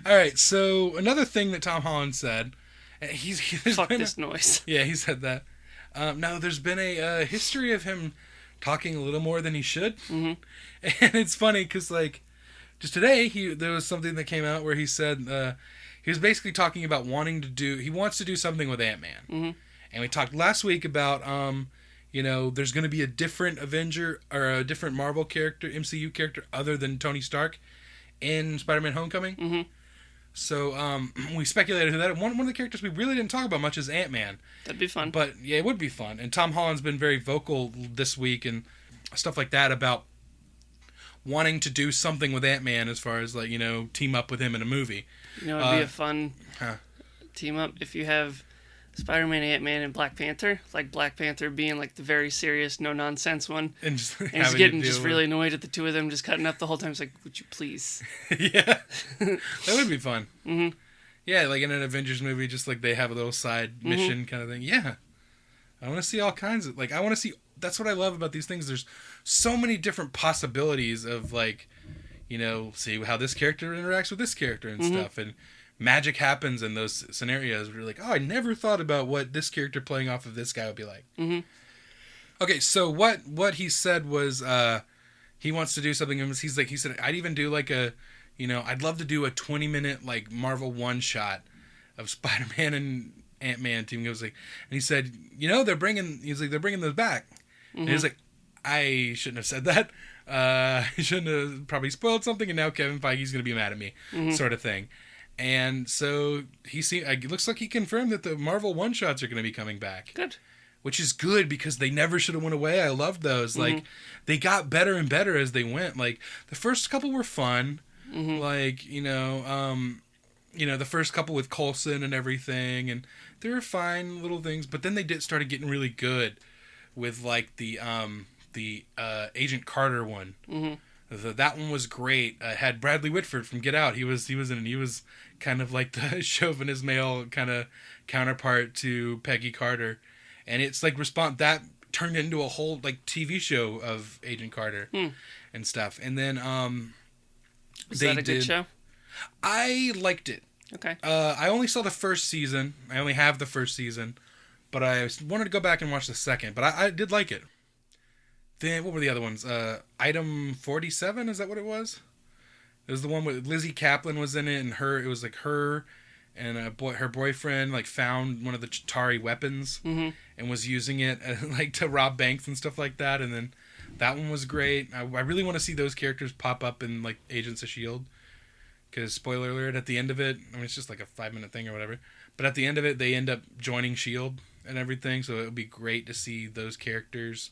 All right. So another thing that Tom Holland said, fuck this noise. Yeah, he said that. No, there's been a history of him talking a little more than he should. Mm-hmm. And it's funny because, like, just today, there was something that came out where he said he was basically talking about he wants to do something with Ant-Man. Mm-hmm. And we talked last week about, there's going to be a different Avenger or a different Marvel character, MCU character, other than Tony Stark in Spider-Man Homecoming. Mm-hmm. So we speculated who that. One of the characters we really didn't talk about much is Ant-Man. That'd be fun. But yeah, it would be fun. And Tom Holland's been very vocal this week and stuff like that about wanting to do something with Ant-Man as far as, like, team up with him in a movie. It'd be a fun team up if you have Spider-Man, Ant-Man, and Black Panther. Like Black Panther being like the very serious, no nonsense one, and just he's getting just really annoyed at the two of them just cutting up the whole time. It's like, would you please? Yeah, that would be fun. Mm-hmm. Yeah, like in an Avengers movie, just like they have a little side mission kind of thing. Yeah, I want to see all kinds of I want to see. That's what I love about these things. There's so many different possibilities of, like, see how this character interacts with this character and stuff, and magic happens in those scenarios where you're like, oh, I never thought about what this character playing off of this guy would be like. Mm-hmm. Okay, so what he said was he wants to do something. He said I'd even do like I'd love to do a 20-minute like Marvel one shot of Spider-Man and Ant-Man teaming. And he said, they're bringing those back. Mm-hmm. And he's like, I shouldn't have said that. I shouldn't have probably spoiled something, and now Kevin Feige's going to be mad at me, sort of thing. And so it looks like he confirmed that the Marvel one-shots are going to be coming back. Good. Which is good, because they never should have went away. I loved those. Like, they got better and better as they went. Like, the first couple were fun. Like, the first couple with Coulson and everything, and they were fine little things. But then they started getting really good with, like, the Agent Carter one. That one was great. Had Bradley Whitford from Get Out. He was kind of like the chauvinist male kind of counterpart to Peggy Carter, and it's like that turned into a whole like TV show of Agent Carter and stuff. And then was that a good show? I liked it. Okay. I only saw the first season. I only have the first season, but I wanted to go back and watch the second. But I did like it. Then what were the other ones? Item 47, is that what it was? It was the one with Lizzie Kaplan was in it, and it was like her and her boyfriend like found one of the Chitauri weapons and was using it like to rob banks and stuff like that. And then that one was great. I really want to see those characters pop up in like Agents of S.H.I.E.L.D. Because, spoiler alert, at the end of it, I mean, it's just like a 5-minute thing or whatever, but at the end of it, they end up joining S.H.I.E.L.D. and everything, so it would be great to see those characters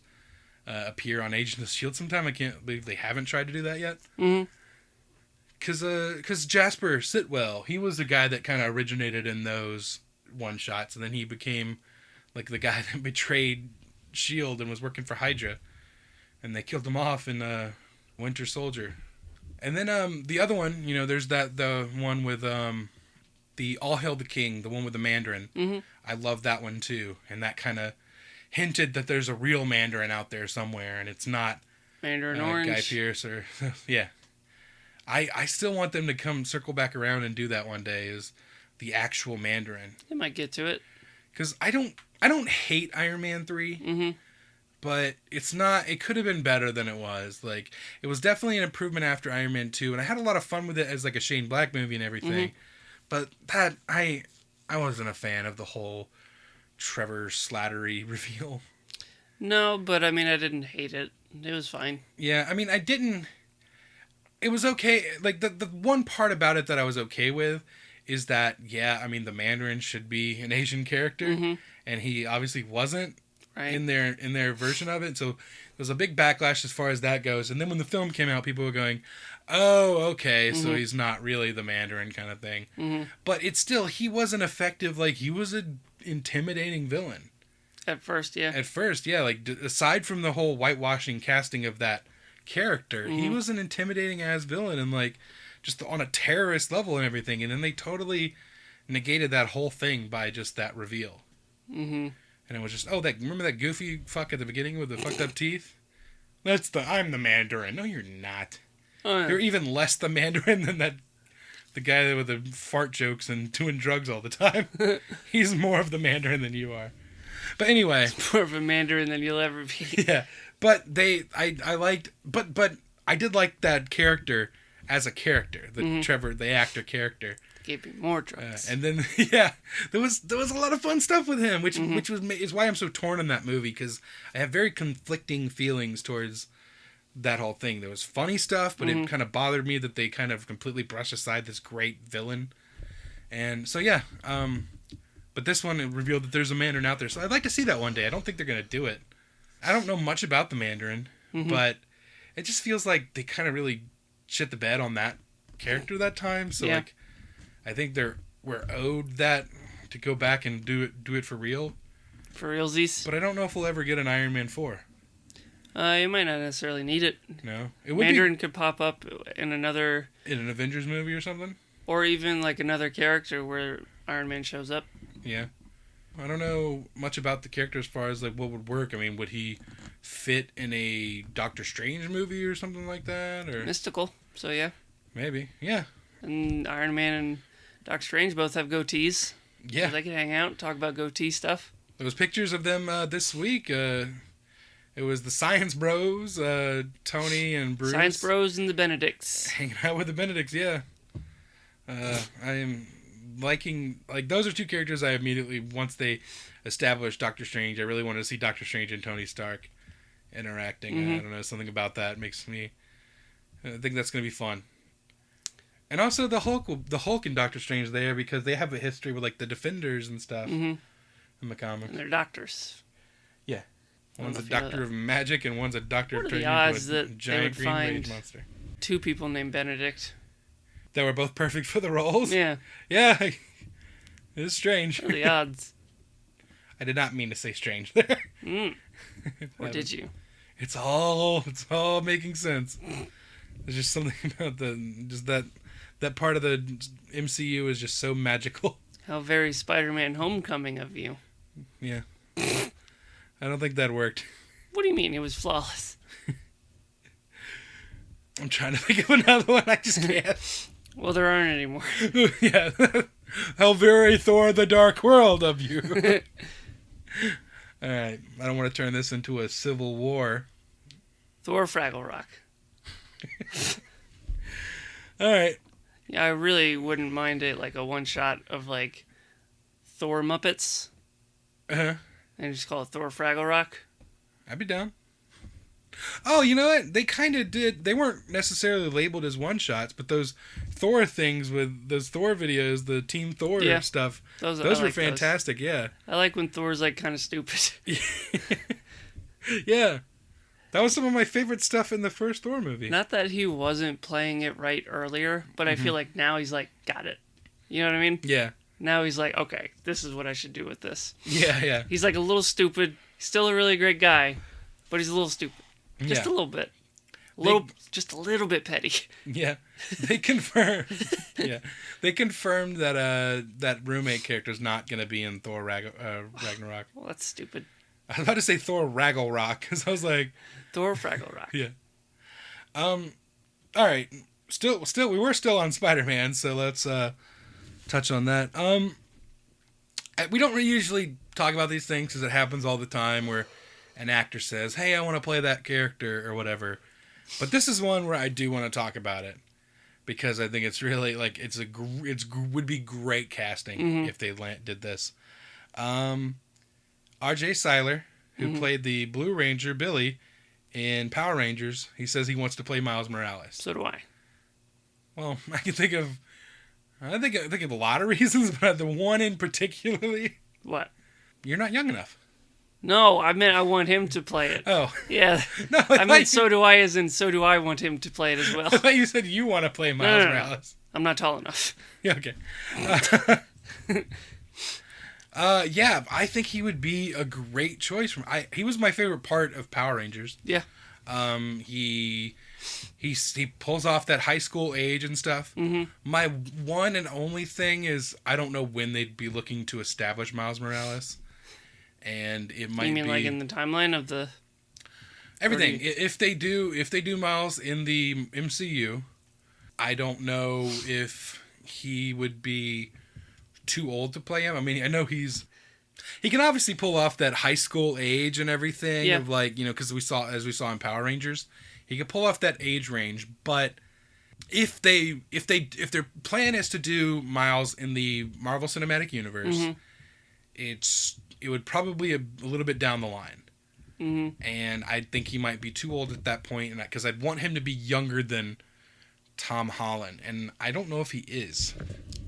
appear on Agents of S.H.I.E.L.D. sometime. I can't believe they haven't tried to do that yet. Because Jasper Sitwell, he was the guy that kind of originated in those one-shots, and then he became like the guy that betrayed S.H.I.E.L.D. and was working for Hydra, and they killed him off in Winter Soldier. And then the other one, there's the one with the All Hail the King, the one with the Mandarin. I love that one too, and that kind of hinted that there's a real Mandarin out there somewhere, and it's not Mandarin Orange, Guy Pearce, or yeah. I still want them to circle back around and do that one day, is the actual Mandarin. They might get to it. Because I don't hate Iron Man 3, but it's not. It could have been better than it was. Like, it was definitely an improvement after Iron Man 2, and I had a lot of fun with it as like a Shane Black movie and everything. But that I wasn't a fan of the whole Trevor Slattery reveal. No, but I mean, I didn't hate it. It was fine. Yeah, I mean, I didn't. It was okay. Like, the one part about it that I was okay with is that, yeah, I mean, the Mandarin should be an Asian character, and he obviously wasn't in their version of it. So there was a big backlash as far as that goes. And then when the film came out, people were going, oh, okay, so he's not really the Mandarin kind of thing. But it's still, he wasn't effective. Like, he was an intimidating villain. At first, yeah. Like, aside from the whole whitewashing casting of that character, he was an intimidating ass villain, and like just on a terrorist level and everything. And then they totally negated that whole thing by just that reveal. And it was just, remember that goofy fuck at the beginning with the fucked up teeth? I'm the Mandarin. No, you're not. You're even less the Mandarin than the guy with the fart jokes and doing drugs all the time. He's more of the Mandarin than you are. But anyway. More of a Mandarin than you'll ever be. Yeah. But I liked, but I did like that character as a character, the Trevor, the actor character. Gave me more drugs. And then there was a lot of fun stuff with him, which is why I'm so torn on that movie, because I have very conflicting feelings towards that whole thing. There was funny stuff, but it kind of bothered me that they kind of completely brushed aside this great villain. And so but this one, it revealed that there's a Mandarin out there, so I'd like to see that one day. I don't think they're gonna do it. I don't know much about the Mandarin, but it just feels like they kind of really shit the bed on that character that time. So like, I think we're owed that to go back and do it for real. For realsies. But I don't know if we'll ever get an Iron Man 4. You might not necessarily need it. No, Mandarin could pop up in an Avengers movie or something, or even like another character where Iron Man shows up. Yeah. I don't know much about the character as far as like what would work. I mean, would he fit in a Doctor Strange movie or something like that? Or mystical, so yeah. Maybe, yeah. And Iron Man and Doctor Strange both have goatees. Yeah. So they can hang out, talk about goatee stuff. There was pictures of them this week. It was the Science Bros, Tony and Bruce. Science Bros and the Benedicts. Hanging out with the Benedicts, yeah. I am liking, like, those are two characters I immediately, once they established Doctor Strange, I really wanted to see Doctor Strange and Tony Stark interacting. I don't know, something about that makes me, I think that's going to be fun. And also the Hulk and Doctor Strange there, because they have a history with like the Defenders and stuff in the comics. And they're doctors. Yeah. One's a doctor of magic and one's a doctor of turning into a giant green rage monster. Two people named Benedict. That were both perfect for the roles? Yeah. Yeah. It is strange. What are the odds? I did not mean to say strange there. Or did you? It's all making sense. There's just something about that part of the MCU is just so magical. How very Spider-Man Homecoming of you. Yeah. I don't think that worked. What do you mean? It was flawless. I'm trying to think of another one. I just can't. Well, there aren't anymore. Yeah. How very Thor the Dark World of you. All right. I don't want to turn this into a civil war. Thor Fraggle Rock. All right. Yeah, I really wouldn't mind it, like a one-shot of like Thor Muppets. And just call it Thor Fraggle Rock. I'd be down. Oh, you know what? They kind of did. They weren't necessarily labeled as one-shots, but those Thor things with those Thor videos, the Team Thor stuff, those were fantastic, yeah. I like when Thor's like kind of stupid. Yeah. That was some of my favorite stuff in the first Thor movie. Not that he wasn't playing it right earlier, but I feel like now he's like, got it. You know what I mean? Yeah. Now he's like, okay, this is what I should do with this. Yeah, yeah. He's like a little stupid. He's still a really great guy, but he's a little stupid. Just a little bit. Just a little bit petty. Yeah. They confirmed. Yeah. They confirmed that that roommate character's not going to be in Thor Ragnarok. Well, that's stupid. I was about to say Thor Raggle Rock because I was like Thor Fraggle Rock. Yeah. All right. Still we were still on Spider-Man, so let's touch on that. We don't usually talk about these things because it happens all the time where an actor says, "Hey, I want to play that character" or whatever. But this is one where I do want to talk about it because I think it's really like would be great casting if they did this. R.J. Cyler, who played the Blue Ranger Billy in Power Rangers, he says he wants to play Miles Morales. So do I. Well, I can think of a lot of reasons, but the one in particularly. What? You're not young enough. No, I meant I want him to play it. Oh. Yeah. No, I meant so do I, as in so do I want him to play it as well. I thought you said you want to play Miles Morales. I'm not tall enough. Yeah, okay. Yeah, I think he would be a great choice. He was my favorite part of Power Rangers. Yeah. He pulls off that high school age and stuff. My one and only thing is I don't know when they'd be looking to establish Miles Morales. And it might be... You mean like in the timeline of the... Everything. If they do Miles in the MCU, I don't know if he would be too old to play him. I mean, I know he's He can obviously pull off that high school age and everything Yeah. of like, because we saw in Power Rangers, he could pull off that age range. But if their plan is to do Miles in the Marvel Cinematic Universe, it would probably a little bit down the line. And I think he might be too old at that point, and because I'd want him to be younger than Tom Holland, and I don't know if he is.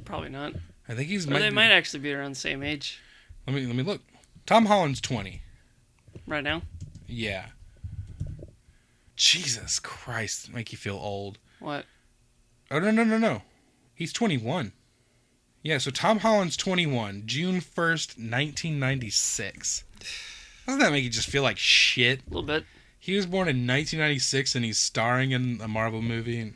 Probably not. I think he's. They might actually be around the same age. Let me look. Tom Holland's 20. Right now? Yeah. Jesus Christ, make you feel old. What? Oh no. He's 21. Yeah, so Tom Holland's 21, June 1st, 1996. Doesn't that make you just feel like shit? A little bit. He was born in 1996 and he's starring in a Marvel movie. And...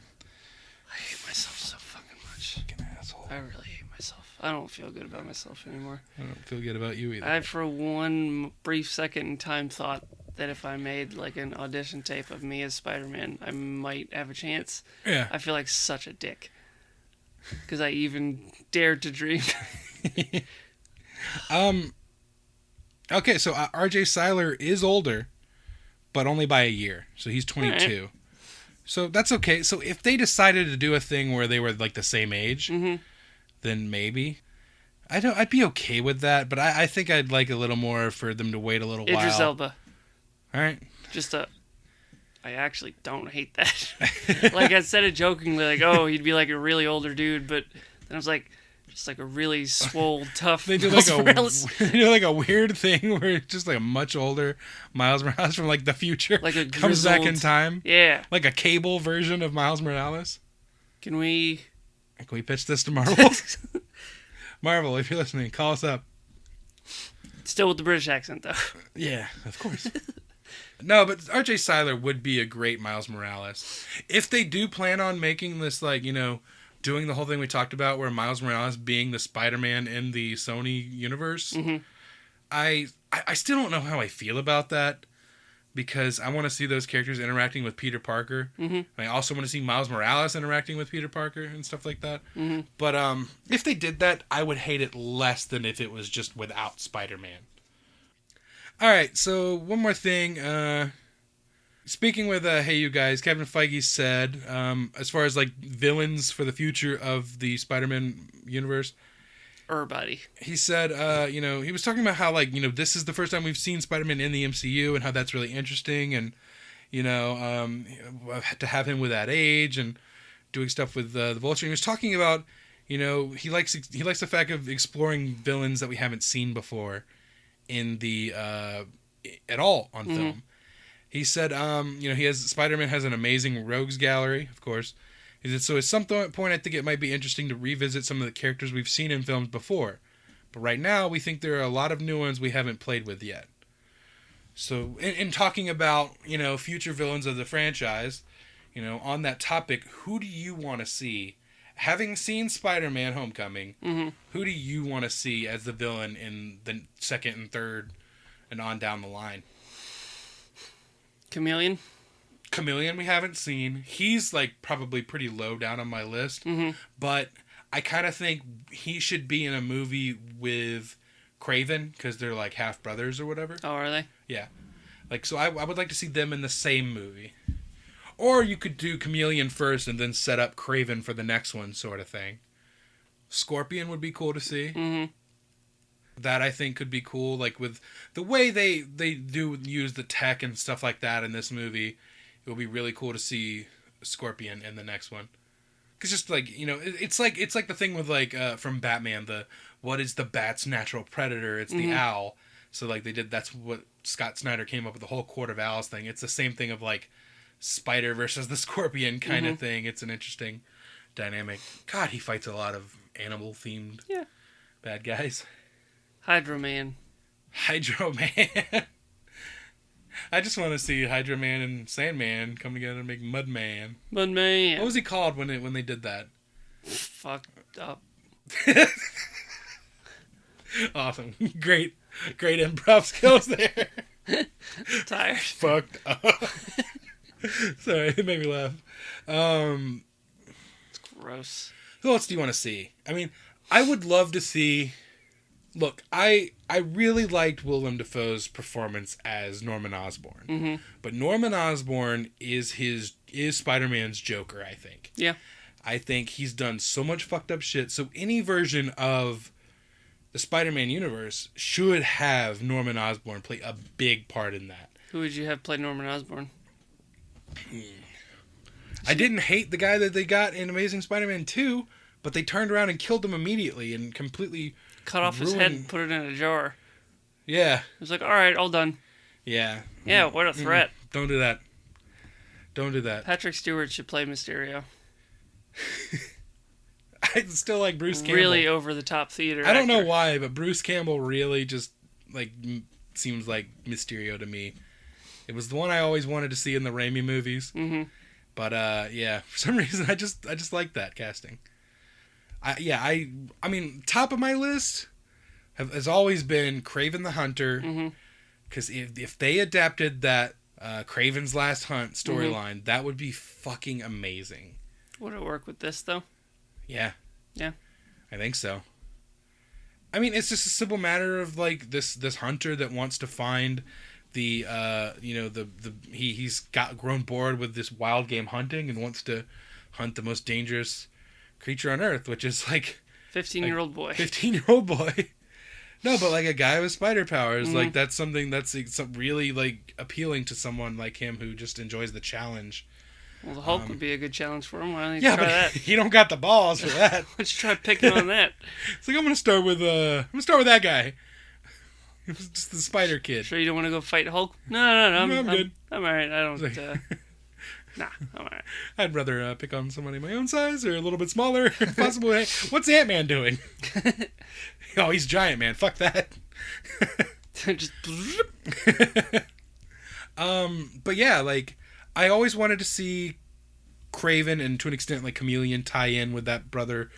I hate myself so fucking much. Fucking asshole. I really hate myself. I don't feel good about myself anymore. I don't feel good about you either. I, for one brief second in time, thought that if I made like an audition tape of me as Spider-Man, I might have a chance. Yeah. I feel like such a dick. Because I even dared to dream. Okay, so R.J. Cyler is older, but only by a year. So he's 22. Right. So that's okay. So if they decided to do a thing where they were like the same age, then maybe. I'd be okay with that, but I think I'd like a little more for them to wait a little while. Idris Elba. All right. I actually don't hate that. Like, I said it jokingly, like, oh, he'd be like a really older dude, but then I was like, just like a really swole, tough they do like a weird thing where it's just like a much older Miles Morales from like the future, like a comes back in time. Yeah, like a cable version of Miles Morales. Can we pitch this to Marvel? Marvel, if you're listening, call us up. Still with the British accent, though. Yeah, of course. No, but R.J. Cyler would be a great Miles Morales. If they do plan on making this, like, doing the whole thing we talked about where Miles Morales being the Spider-Man in the Sony universe, I still don't know how I feel about that because I want to see those characters interacting with Peter Parker. I also want to see Miles Morales interacting with Peter Parker and stuff like that. But if they did that, I would hate it less than if it was just without Spider-Man. All right, so one more thing. Speaking with Hey You Guys, Kevin Feige said, as far as like villains for the future of the Spider-Man universe, everybody. He said, he was talking about how like this is the first time we've seen Spider-Man in the MCU and how that's really interesting, and to have him with that age and doing stuff with the Vulture. He was talking about he likes the fact of exploring villains that we haven't seen before in the at all on film. He said, Spider-Man has an amazing rogues gallery, of course. He said, so at some point I think it might be interesting to revisit some of the characters we've seen in films before. But right now, we think there are a lot of new ones we haven't played with yet. So, in talking about, future villains of the franchise, on that topic, who do you want to see? Having seen Spider-Man Homecoming, who do you want to see as the villain in the second and third and on down the line? Chameleon we haven't seen. He's like probably pretty low down on my list, but I kind of think he should be in a movie with Kraven because they're like half brothers or whatever. Oh, are they? Yeah. Like, so I would like to see them in the same movie. Or you could do Chameleon first and then set up Kraven for the next one, sort of thing. Scorpion would be cool to see. That I think could be cool. Like with the way they do use the tech and stuff like that in this movie, it would be really cool to see Scorpion in the next one. Cause just like it's like the thing with like from Batman, what is the bat's natural predator? It's the owl. So like that's what Scott Snyder came up with, the whole Court of Owls thing. It's the same thing of like Spider versus the Scorpion kind of thing. It's an interesting dynamic. God, he fights a lot of animal themed bad guys. Hydro Man. I just want to see Hydro Man and Sandman come together and make Mudman. Mudman. What was he called when they did that? Fucked up. Awesome. Great improv skills there. Tired. Fucked up. Sorry, it made me laugh. It's gross. Who else do you want to see? I mean, I would love to see Look, I really liked Willem Dafoe's performance as Norman Osborn. Mm-hmm. But Norman Osborn is Spider-Man's Joker, I think. Yeah. I think he's done so much fucked up shit. So any version of the Spider-Man universe should have Norman Osborn play a big part in that. Who would you have play Norman Osborn? I didn't hate the guy that they got in Amazing Spider-Man 2, but they turned around and killed him immediately and completely Cut off his head and put it in a jar. Yeah. It was like, all right, all done. Yeah. Yeah, what a threat. Don't do that. Don't do that. Patrick Stewart should play Mysterio. I still like Bruce Campbell. Really over-the-top theater I don't know why, but Bruce Campbell really just, like, seems like Mysterio to me. It was the one I always wanted to see in the Raimi movies. Mm-hmm. But, yeah, for some reason, I just like that casting. I mean, top of my list has always been Kraven the Hunter. Because if they adapted that Kraven's Last Hunt storyline, that would be fucking amazing. Would it work with this, though? Yeah. Yeah. I think so. I mean, it's just a simple matter of, like, this hunter that wants to find the, he's grown bored with this wild game hunting and wants to hunt the most dangerous creature on Earth, which is, like... 15-year-old boy. 15-year-old boy. No, but, like, a guy with spider powers, like, that's something that's really, like, appealing to someone like him who just enjoys the challenge. Well, the Hulk would be a good challenge for him. Why don't you try but that? You don't got the balls for that. Let's try picking on that. It's like, I'm gonna start with that guy. It was just the spider kid. Sure you don't want to go fight Hulk? No, I'm good. I'm alright. I don't... Nah, I'm alright. I'd rather pick on somebody my own size or a little bit smaller, if possible. Hey, what's Ant-Man doing? Oh, he's giant, man. Fuck that. Just... But yeah, like, I always wanted to see Kraven and to an extent, like, Chameleon tie in with that brother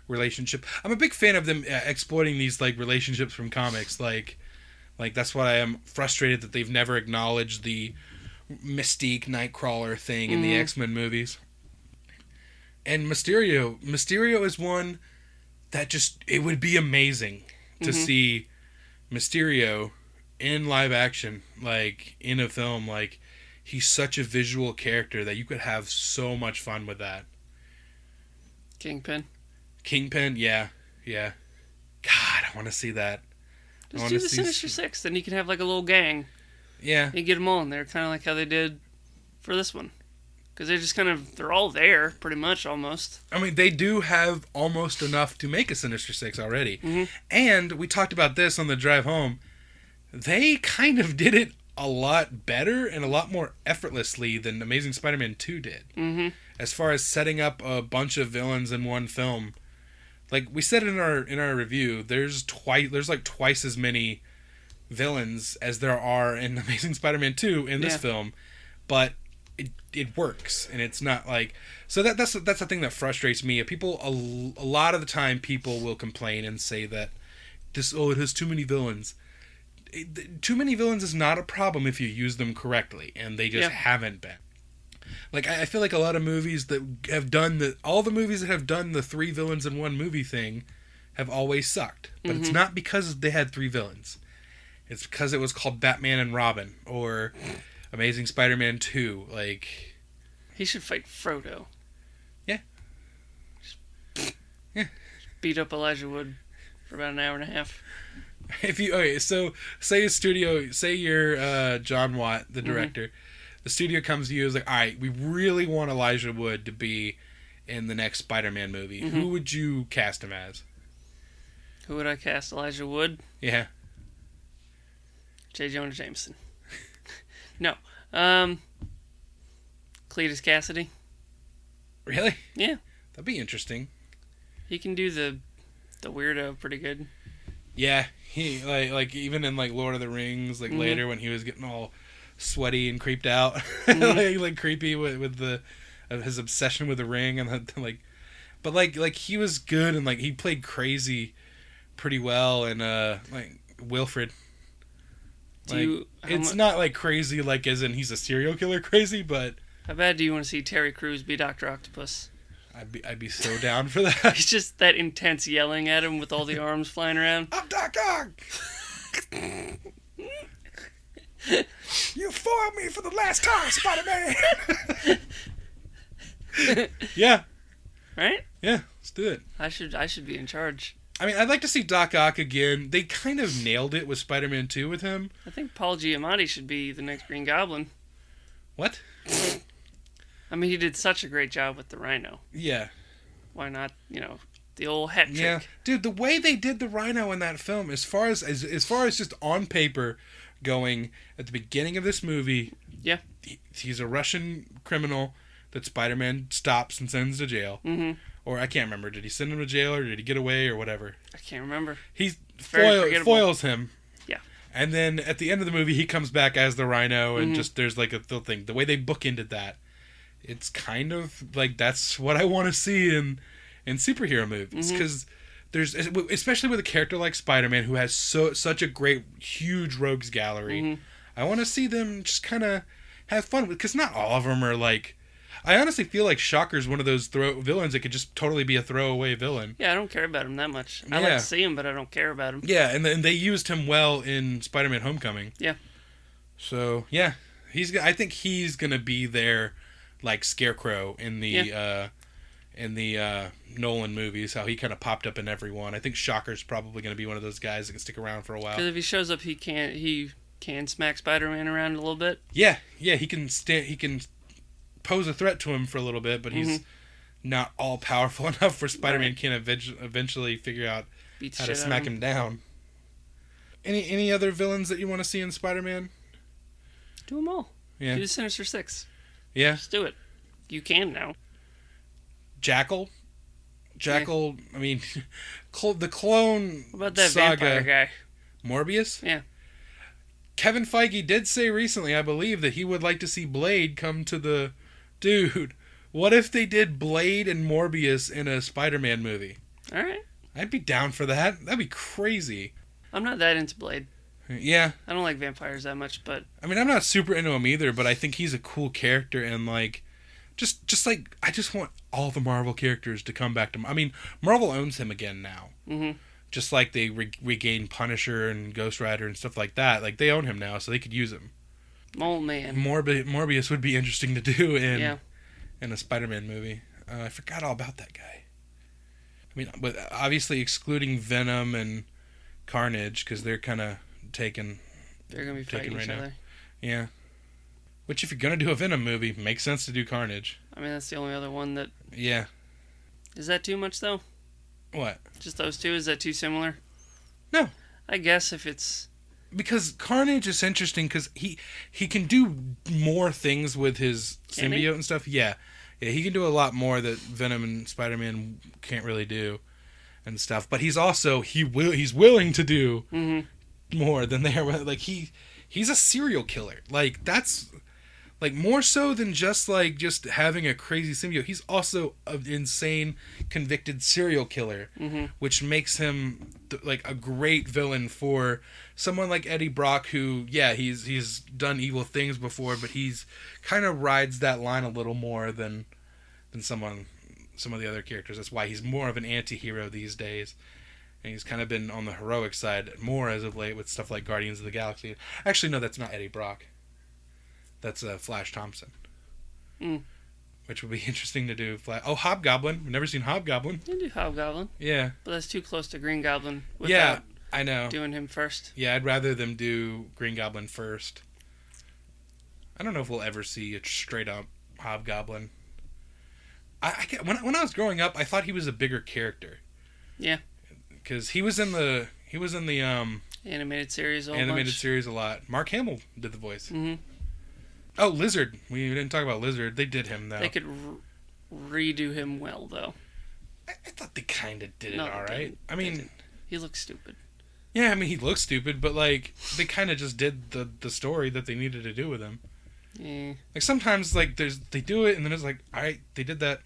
relationship. I'm a big fan of them exploiting these, like, relationships from comics. Like that's why I am frustrated that they've never acknowledged the Mystique Nightcrawler thing in the X-Men movies. And Mysterio is one that just, it would be amazing to see Mysterio in live action, like, in a film. Like, he's such a visual character that you could have so much fun with that. Kingpin, yeah. God, I want to see that. Just do the Sinister Six, then you can have, like, a little gang. Yeah. You get them all in there, kind of like how they did for this one. Because they're just they're all there, pretty much, almost. I mean, they do have almost enough to make a Sinister Six already. And we talked about this on the drive home. They kind of did it a lot better and a lot more effortlessly than Amazing Spider-Man 2 did. As far as setting up a bunch of villains in one film. Like we said in our review, there's like twice as many villains as there are in Amazing Spider-Man 2 in this film, but it works, and it's not like, so that's the thing that frustrates me. People a lot of the time people will complain and say that it has too many villains. Too many villains is not a problem if you use them correctly, and they just haven't been. Like, I feel like a lot of movies that have done all the movies that have done the 3 villains in one movie thing have always sucked. But it's not because they had 3 villains. It's because it was called Batman and Robin, or Amazing Spider-Man 2. Like, he should fight Frodo. Yeah. Just beat up Elijah Wood for about an hour and a half. So say you're John Watt, the director. The studio comes to you and is like, all right, we really want Elijah Wood to be in the next Spider-Man movie. Who would you cast him as? Who would I cast? Elijah Wood? Yeah. J. Jonah Jameson. No. Cletus Cassidy. Really? Yeah. That'd be interesting. He can do the weirdo pretty good. Yeah, he like even in like Lord of the Rings, like later when he was getting all sweaty and creeped out, like creepy with his obsession with the ring and but he was good and like he played crazy pretty well and like Wilfred. It's not like crazy like as in he's a serial killer crazy, but how bad do you want to see Terry Crews be Dr. Octopus? I'd be so down for that. It's just that intense yelling at him with all the arms flying around. I'm Doc Ock! You foiled me for the last time, Spider-Man! Yeah. Right? Yeah, let's do it. I should be in charge. I mean, I'd like to see Doc Ock again. They kind of nailed it with Spider-Man 2 with him. I think Paul Giamatti should be the next Green Goblin. What? I mean, he did such a great job with the Rhino. Yeah. Why not, the old hat trick? Yeah. Dude, the way they did the Rhino in that film, as far as just on paper going at the beginning of this movie, yeah, he's a Russian criminal that Spider-Man stops and sends to jail. Mm-hmm. Or I can't remember. Did he send him to jail or did he get away or whatever? I can't remember. He foils him. Yeah. And then at the end of the movie, he comes back as the Rhino, and just there's like a little thing. The way they bookended that, it's kind of like that's what I want to see in superhero movies, because there's, especially with a character like Spider-Man who has such a great huge rogues gallery. I want to see them just kind of have fun with, because not all of them are like. I honestly feel like Shocker's one of those villains that could just totally be a throwaway villain. Yeah, I don't care about him that much. I like to see him, but I don't care about him. Yeah, and they used him well in Spider-Man: Homecoming. Yeah. So yeah, I think he's gonna be there, like Scarecrow in the Nolan movies. How he kind of popped up in every one. I think Shocker's probably gonna be one of those guys that can stick around for a while. Because if he shows up, he can smack Spider-Man around a little bit. Yeah, he can stand. He can pose a threat to him for a little bit, but he's not all powerful enough for Spider-Man can eventually figure out how to smack him down. Any other villains that you want to see in Spider-Man? Do them all. Yeah. Do the Sinister Six. Yeah. Just do it. You can now. Jackal. Yeah. I mean, the clone what about that saga. vampire guy? Morbius? Yeah. Kevin Feige did say recently, I believe, that he would like to see Blade come to the... Dude, what if they did Blade and Morbius in a Spider-Man movie? All right. I'd be down for that. That'd be crazy. I'm not that into Blade. Yeah. I don't like vampires that much, but... I mean, I'm not super into him either, but I think he's a cool character, and, like... Just like, I just want all the Marvel characters to come back to... I mean, Marvel owns him again now. Mm-hmm. Just like they regained Punisher and Ghost Rider and stuff like that. Like, they own him now, so they could use him. Oh, man. Morbius would be interesting to do in a Spider-Man movie. I forgot all about that guy. I mean, but obviously excluding Venom and Carnage, because they're kind of taken. They're going to be fighting each other. Yeah. Which, if you're going to do a Venom movie, makes sense to do Carnage. I mean, that's the only other one that... Yeah. Is that too much, though? What? Just those two? Is that too similar? No. I guess if it's... Because Carnage is interesting because he can do more things with his symbiote and stuff. Yeah, he can do a lot more that Venom and Spider-Man can't really do, and stuff. But he's also he's willing to do more than they are. Like he's a serial killer. Like that's like more so than just having a crazy symbiote. He's also an insane convicted serial killer, which makes him like a great villain for someone like Eddie Brock, who he's done evil things before, but he's kind of rides that line a little more than some of the other characters. That's why he's more of an anti-hero these days. And he's kind of been on the heroic side more as of late with stuff like Guardians of the Galaxy. Actually, no, that's not Eddie Brock. That's Flash Thompson. Which would be interesting to do. Hobgoblin. We've never seen Hobgoblin. You do Hobgoblin. Yeah. But that's too close to Green Goblin without I know. doing him first. Yeah, I'd rather them do Green Goblin first. I don't know if we'll ever see a straight up Hobgoblin. When I was growing up, I thought he was a bigger character. Yeah. Because he was in the animated series series a lot. Mark Hamill did the voice. Mm-hmm. Oh, Lizard. We didn't talk about Lizard. They did him, though. They could redo him well, though. I thought they kind of did it all right. I mean... He looks stupid. Yeah, I mean, he looks stupid, but, like, they kind of just did the story that they needed to do with him. Yeah. Like, sometimes, like, they do it, and then it's like, all right, they did that.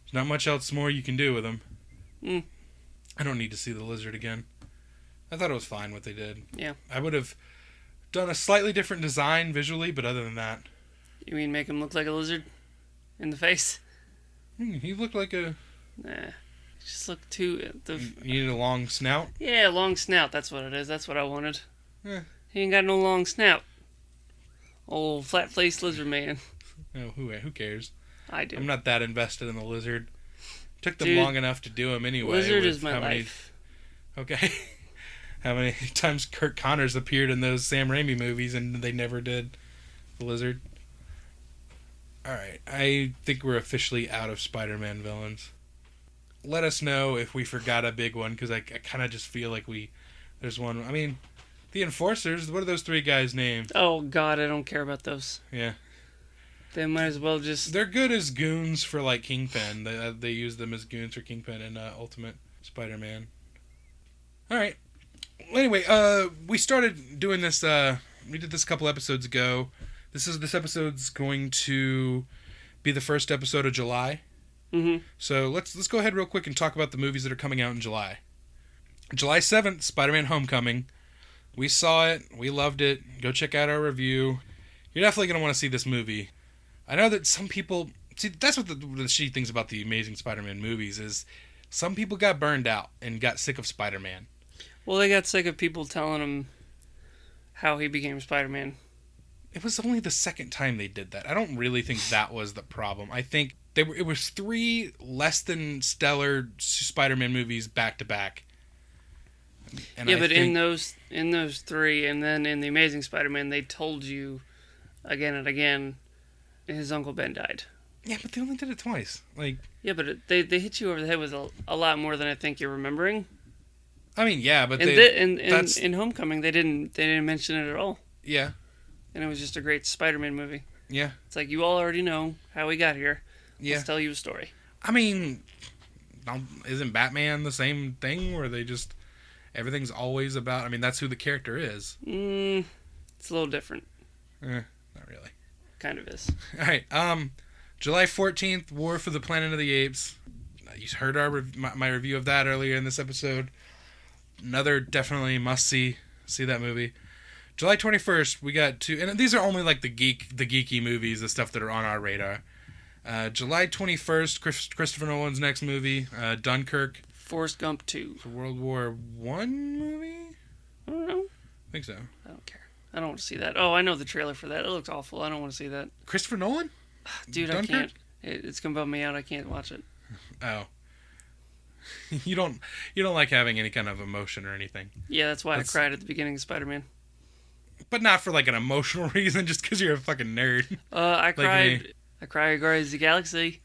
There's not much else more you can do with him. I don't need to see the Lizard again. I thought it was fine what they did. Yeah. I would have done a slightly different design visually, but other than that... You mean make him look like a lizard? In the face? He looked like a... Nah. Just look too... You needed a long snout? Yeah, long snout. That's what it is. That's what I wanted. Yeah. He ain't got no long snout. Old flat-faced lizard man. Oh, who cares? I do. I'm not that invested in the lizard. Took them Dude, long enough to do him anyway. Lizard is my life. Okay. How many times Kurt Connors appeared in those Sam Raimi movies and they never did the lizard? Alright, I think we're officially out of Spider-Man villains. Let us know if we forgot a big one, because I kind of just feel like there's one. I mean, the Enforcers, what are those three guys' names? Oh, God, I don't care about those. Yeah. They might as well just... They're good as goons for, like, Kingpin. They use them as goons for Kingpin in Ultimate Spider-Man. Alright. Anyway, we started doing this, we did this a couple episodes ago. This episode's going to be the first episode of July. Mm-hmm. So let's go ahead real quick and talk about the movies that are coming out in July. July 7th, Spider-Man Homecoming. We saw it. We loved it. Go check out our review. You're definitely going to want to see this movie. I know that some people... See, that's what the shitty things about the Amazing Spider-Man movies is some people got burned out and got sick of Spider-Man. Well, they got sick of people telling them how he became Spider-Man. It was only the second time they did that. I don't really think that was the problem. I think it was 3 less than stellar Spider-Man movies back to back. Yeah, but in those 3, and then in the Amazing Spider-Man, they told you again and again, his Uncle Ben died. Yeah, but they only did it twice. Like, yeah, but they hit you over the head with a lot more than I think you're remembering. I mean, yeah, but in Homecoming they didn't mention it at all. Yeah. And it was just a great Spider-Man movie. Yeah. It's like, you all already know how we got here. Yeah. Let's tell you a story. I mean, isn't Batman the same thing where they just everything's always about? I mean, that's who the character is. It's a little different. Not really. Kind of is. All right. July 14th, War for the Planet of the Apes. You heard my review of that earlier in this episode. Another definitely must see that movie. July 21st, we got 2, and these are only like the geeky movies, the stuff that are on our radar. July 21st, Christopher Nolan's next movie, Dunkirk. Forrest Gump 2. It's a World War I movie? I don't know. I think so. I don't care. I don't want to see that. Oh, I know the trailer for that. It looks awful. I don't want to see that. Christopher Nolan? Dude, Dunkirk? I can't. It's going to bum me out. I can't watch it. Oh. You don't like having any kind of emotion or anything. Yeah, that's why I cried at the beginning of Spider-Man. But not for like an emotional reason, just because you're a fucking nerd. I cried. Me. I cried at Guardians of the Galaxy.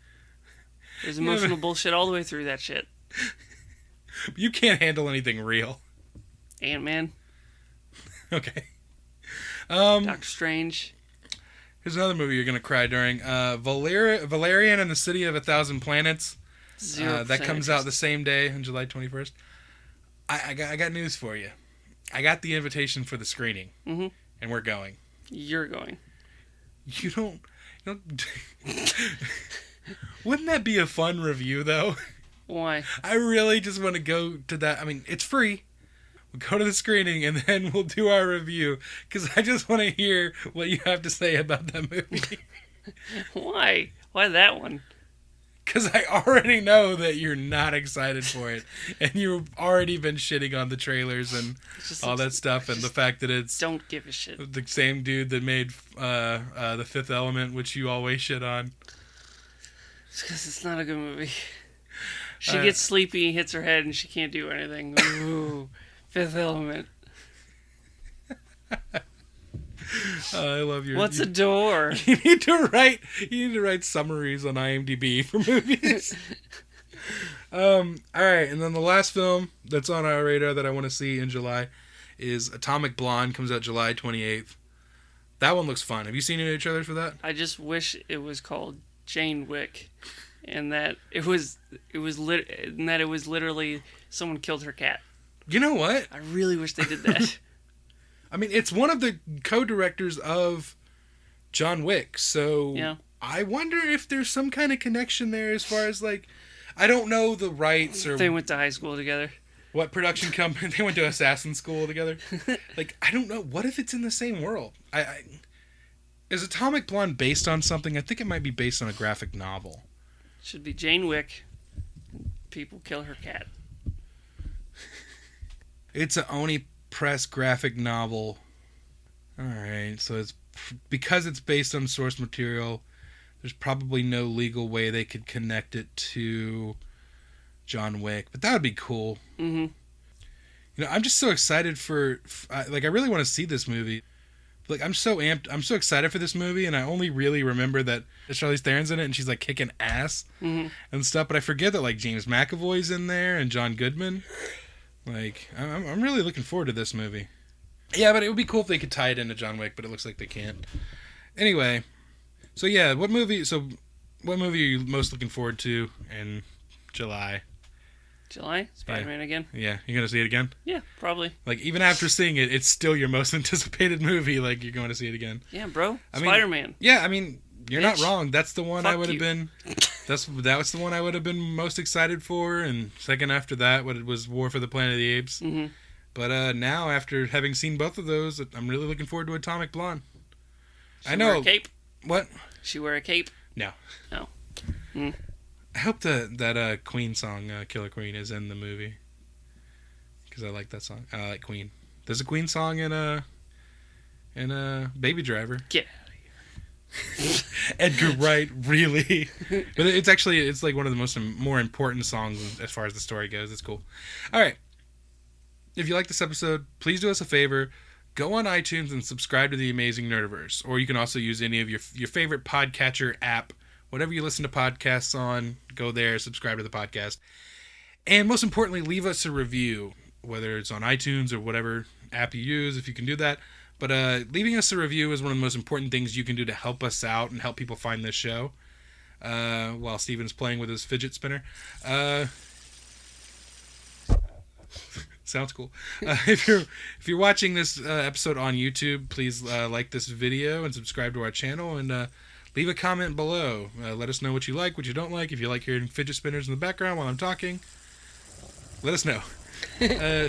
There's emotional bullshit all the way through that shit. You can't handle anything real. Ant-Man. Okay. Doctor Strange. Here's another movie you're gonna cry during. Valerian and the City of 1,000 Planets. That comes out the same day on July 21st. I got news for you. I got the invitation for the screening, and we're going. You're going. You don't. Wouldn't that be a fun review, though? Why? I really just want to go to that. I mean, it's free. We'll go to the screening, and then we'll do our review, because I just want to hear what you have to say about that movie. Why? Why that one? Because I already know that you're not excited for it, and you've already been shitting on the trailers and all that stuff, and the fact that it's don't give a shit. The same dude that made The Fifth Element, which you always shit on. It's because it's not a good movie. She gets sleepy, hits her head, and she can't do anything. Ooh, Fifth Element. I love your. What's a door? You need to write summaries on IMDb for movies. All right, and then the last film that's on our radar that I want to see in July is Atomic Blonde. Comes out July 28th. That one looks fun. Have you seen any trailers for that? I just wish it was called Jane Wick, and that it was literally someone killed her cat. You know what? I really wish they did that. I mean, it's one of the co-directors of John Wick, so yeah. I wonder if there's some kind of connection there as far as, like, I don't know the rights or... They went to high school together. What production company? They went to assassin school together? Like, I don't know. What if it's in the same world? Is Atomic Blonde based on something? I think it might be based on a graphic novel. Should be Jane Wick. People kill her cat. It's a Oni Press graphic novel. Alright, so it's because it's based on source material, there's probably no legal way they could connect it to John Wick, but that would be cool. Mm-hmm. You know, I'm just so excited I really want to see this movie. Like, I'm so amped. I'm so excited for this movie, and I only really remember that Charlize Theron's in it, and she's, like, kicking ass and stuff. But I forget that, like, James McAvoy's in there and John Goodman. Like, I'm really looking forward to this movie. Yeah, but it would be cool if they could tie it into John Wick, but it looks like they can't. Anyway, so yeah, what movie are you most looking forward to in July? July? Spider-Man again? Yeah. You gonna see it again? Yeah, probably. Like, even after seeing it, it's still your most anticipated movie. Like, you're going to see it again. Yeah, bro. Spider-Man. Yeah, I mean, you're not wrong. That's the one Fuck I would have been... That was the one I would have been most excited for. And second after that, what it was War for the Planet of the Apes. Mm-hmm. But now, after having seen both of those, I'm really looking forward to Atomic Blonde. She wear a cape? What? She wear a cape? No. No. Mm. I hope that Queen song, Killer Queen, is in the movie. Because I like that song. I like Queen. There's a Queen song in Baby Driver. Get out of here. Edgar Wright, really. But it's like one of the more important songs as far as the story goes. It's cool. All right. If you like this episode, please do us a favor. Go on iTunes and subscribe to the Amazing Nerdiverse. Or you can also use any of your favorite podcatcher app. Whatever you listen to podcasts on, go there, subscribe to the podcast. And most importantly, leave us a review, whether it's on iTunes or whatever app you use, if you can do that. But leaving us a review is one of the most important things you can do to help us out and help people find this show. While Steven's playing with his fidget spinner. Sounds cool. If you're watching this episode on YouTube, please like this video and subscribe to our channel and leave a comment below. Let us know what you like, what you don't like. If you like hearing fidget spinners in the background while I'm talking, let us know.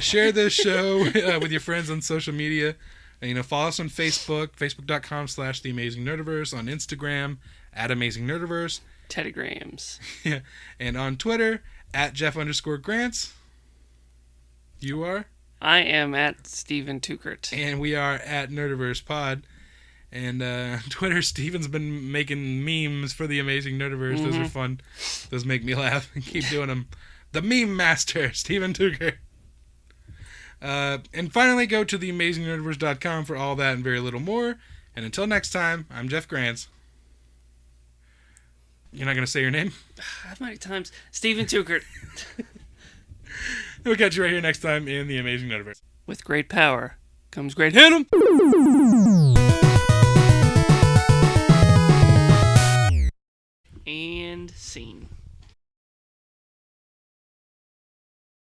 Share this show with your friends on social media. And, follow us on Facebook, facebook.com/The Amazing Nerdiverse, on Instagram, @AmazingNerdiverse. Teddygrams. Yeah. And on Twitter, @Jeff_Grants. You are? I am @Steven Tukert. And we are @NerdiversePod. And Twitter, Steven's been making memes for the Amazing Nerdiverse. Those are fun. Those make me laugh. Keep doing them. The meme master, Steven Tukert. And finally, go to theamazingnerdiverse.com for all that and very little more. And until next time, I'm Jeff Grants. You're not going to say your name? How many times? Steven Tukert. We'll catch you right here next time in the Amazing Nerdiverse. With great power comes great hit 'em. And scene.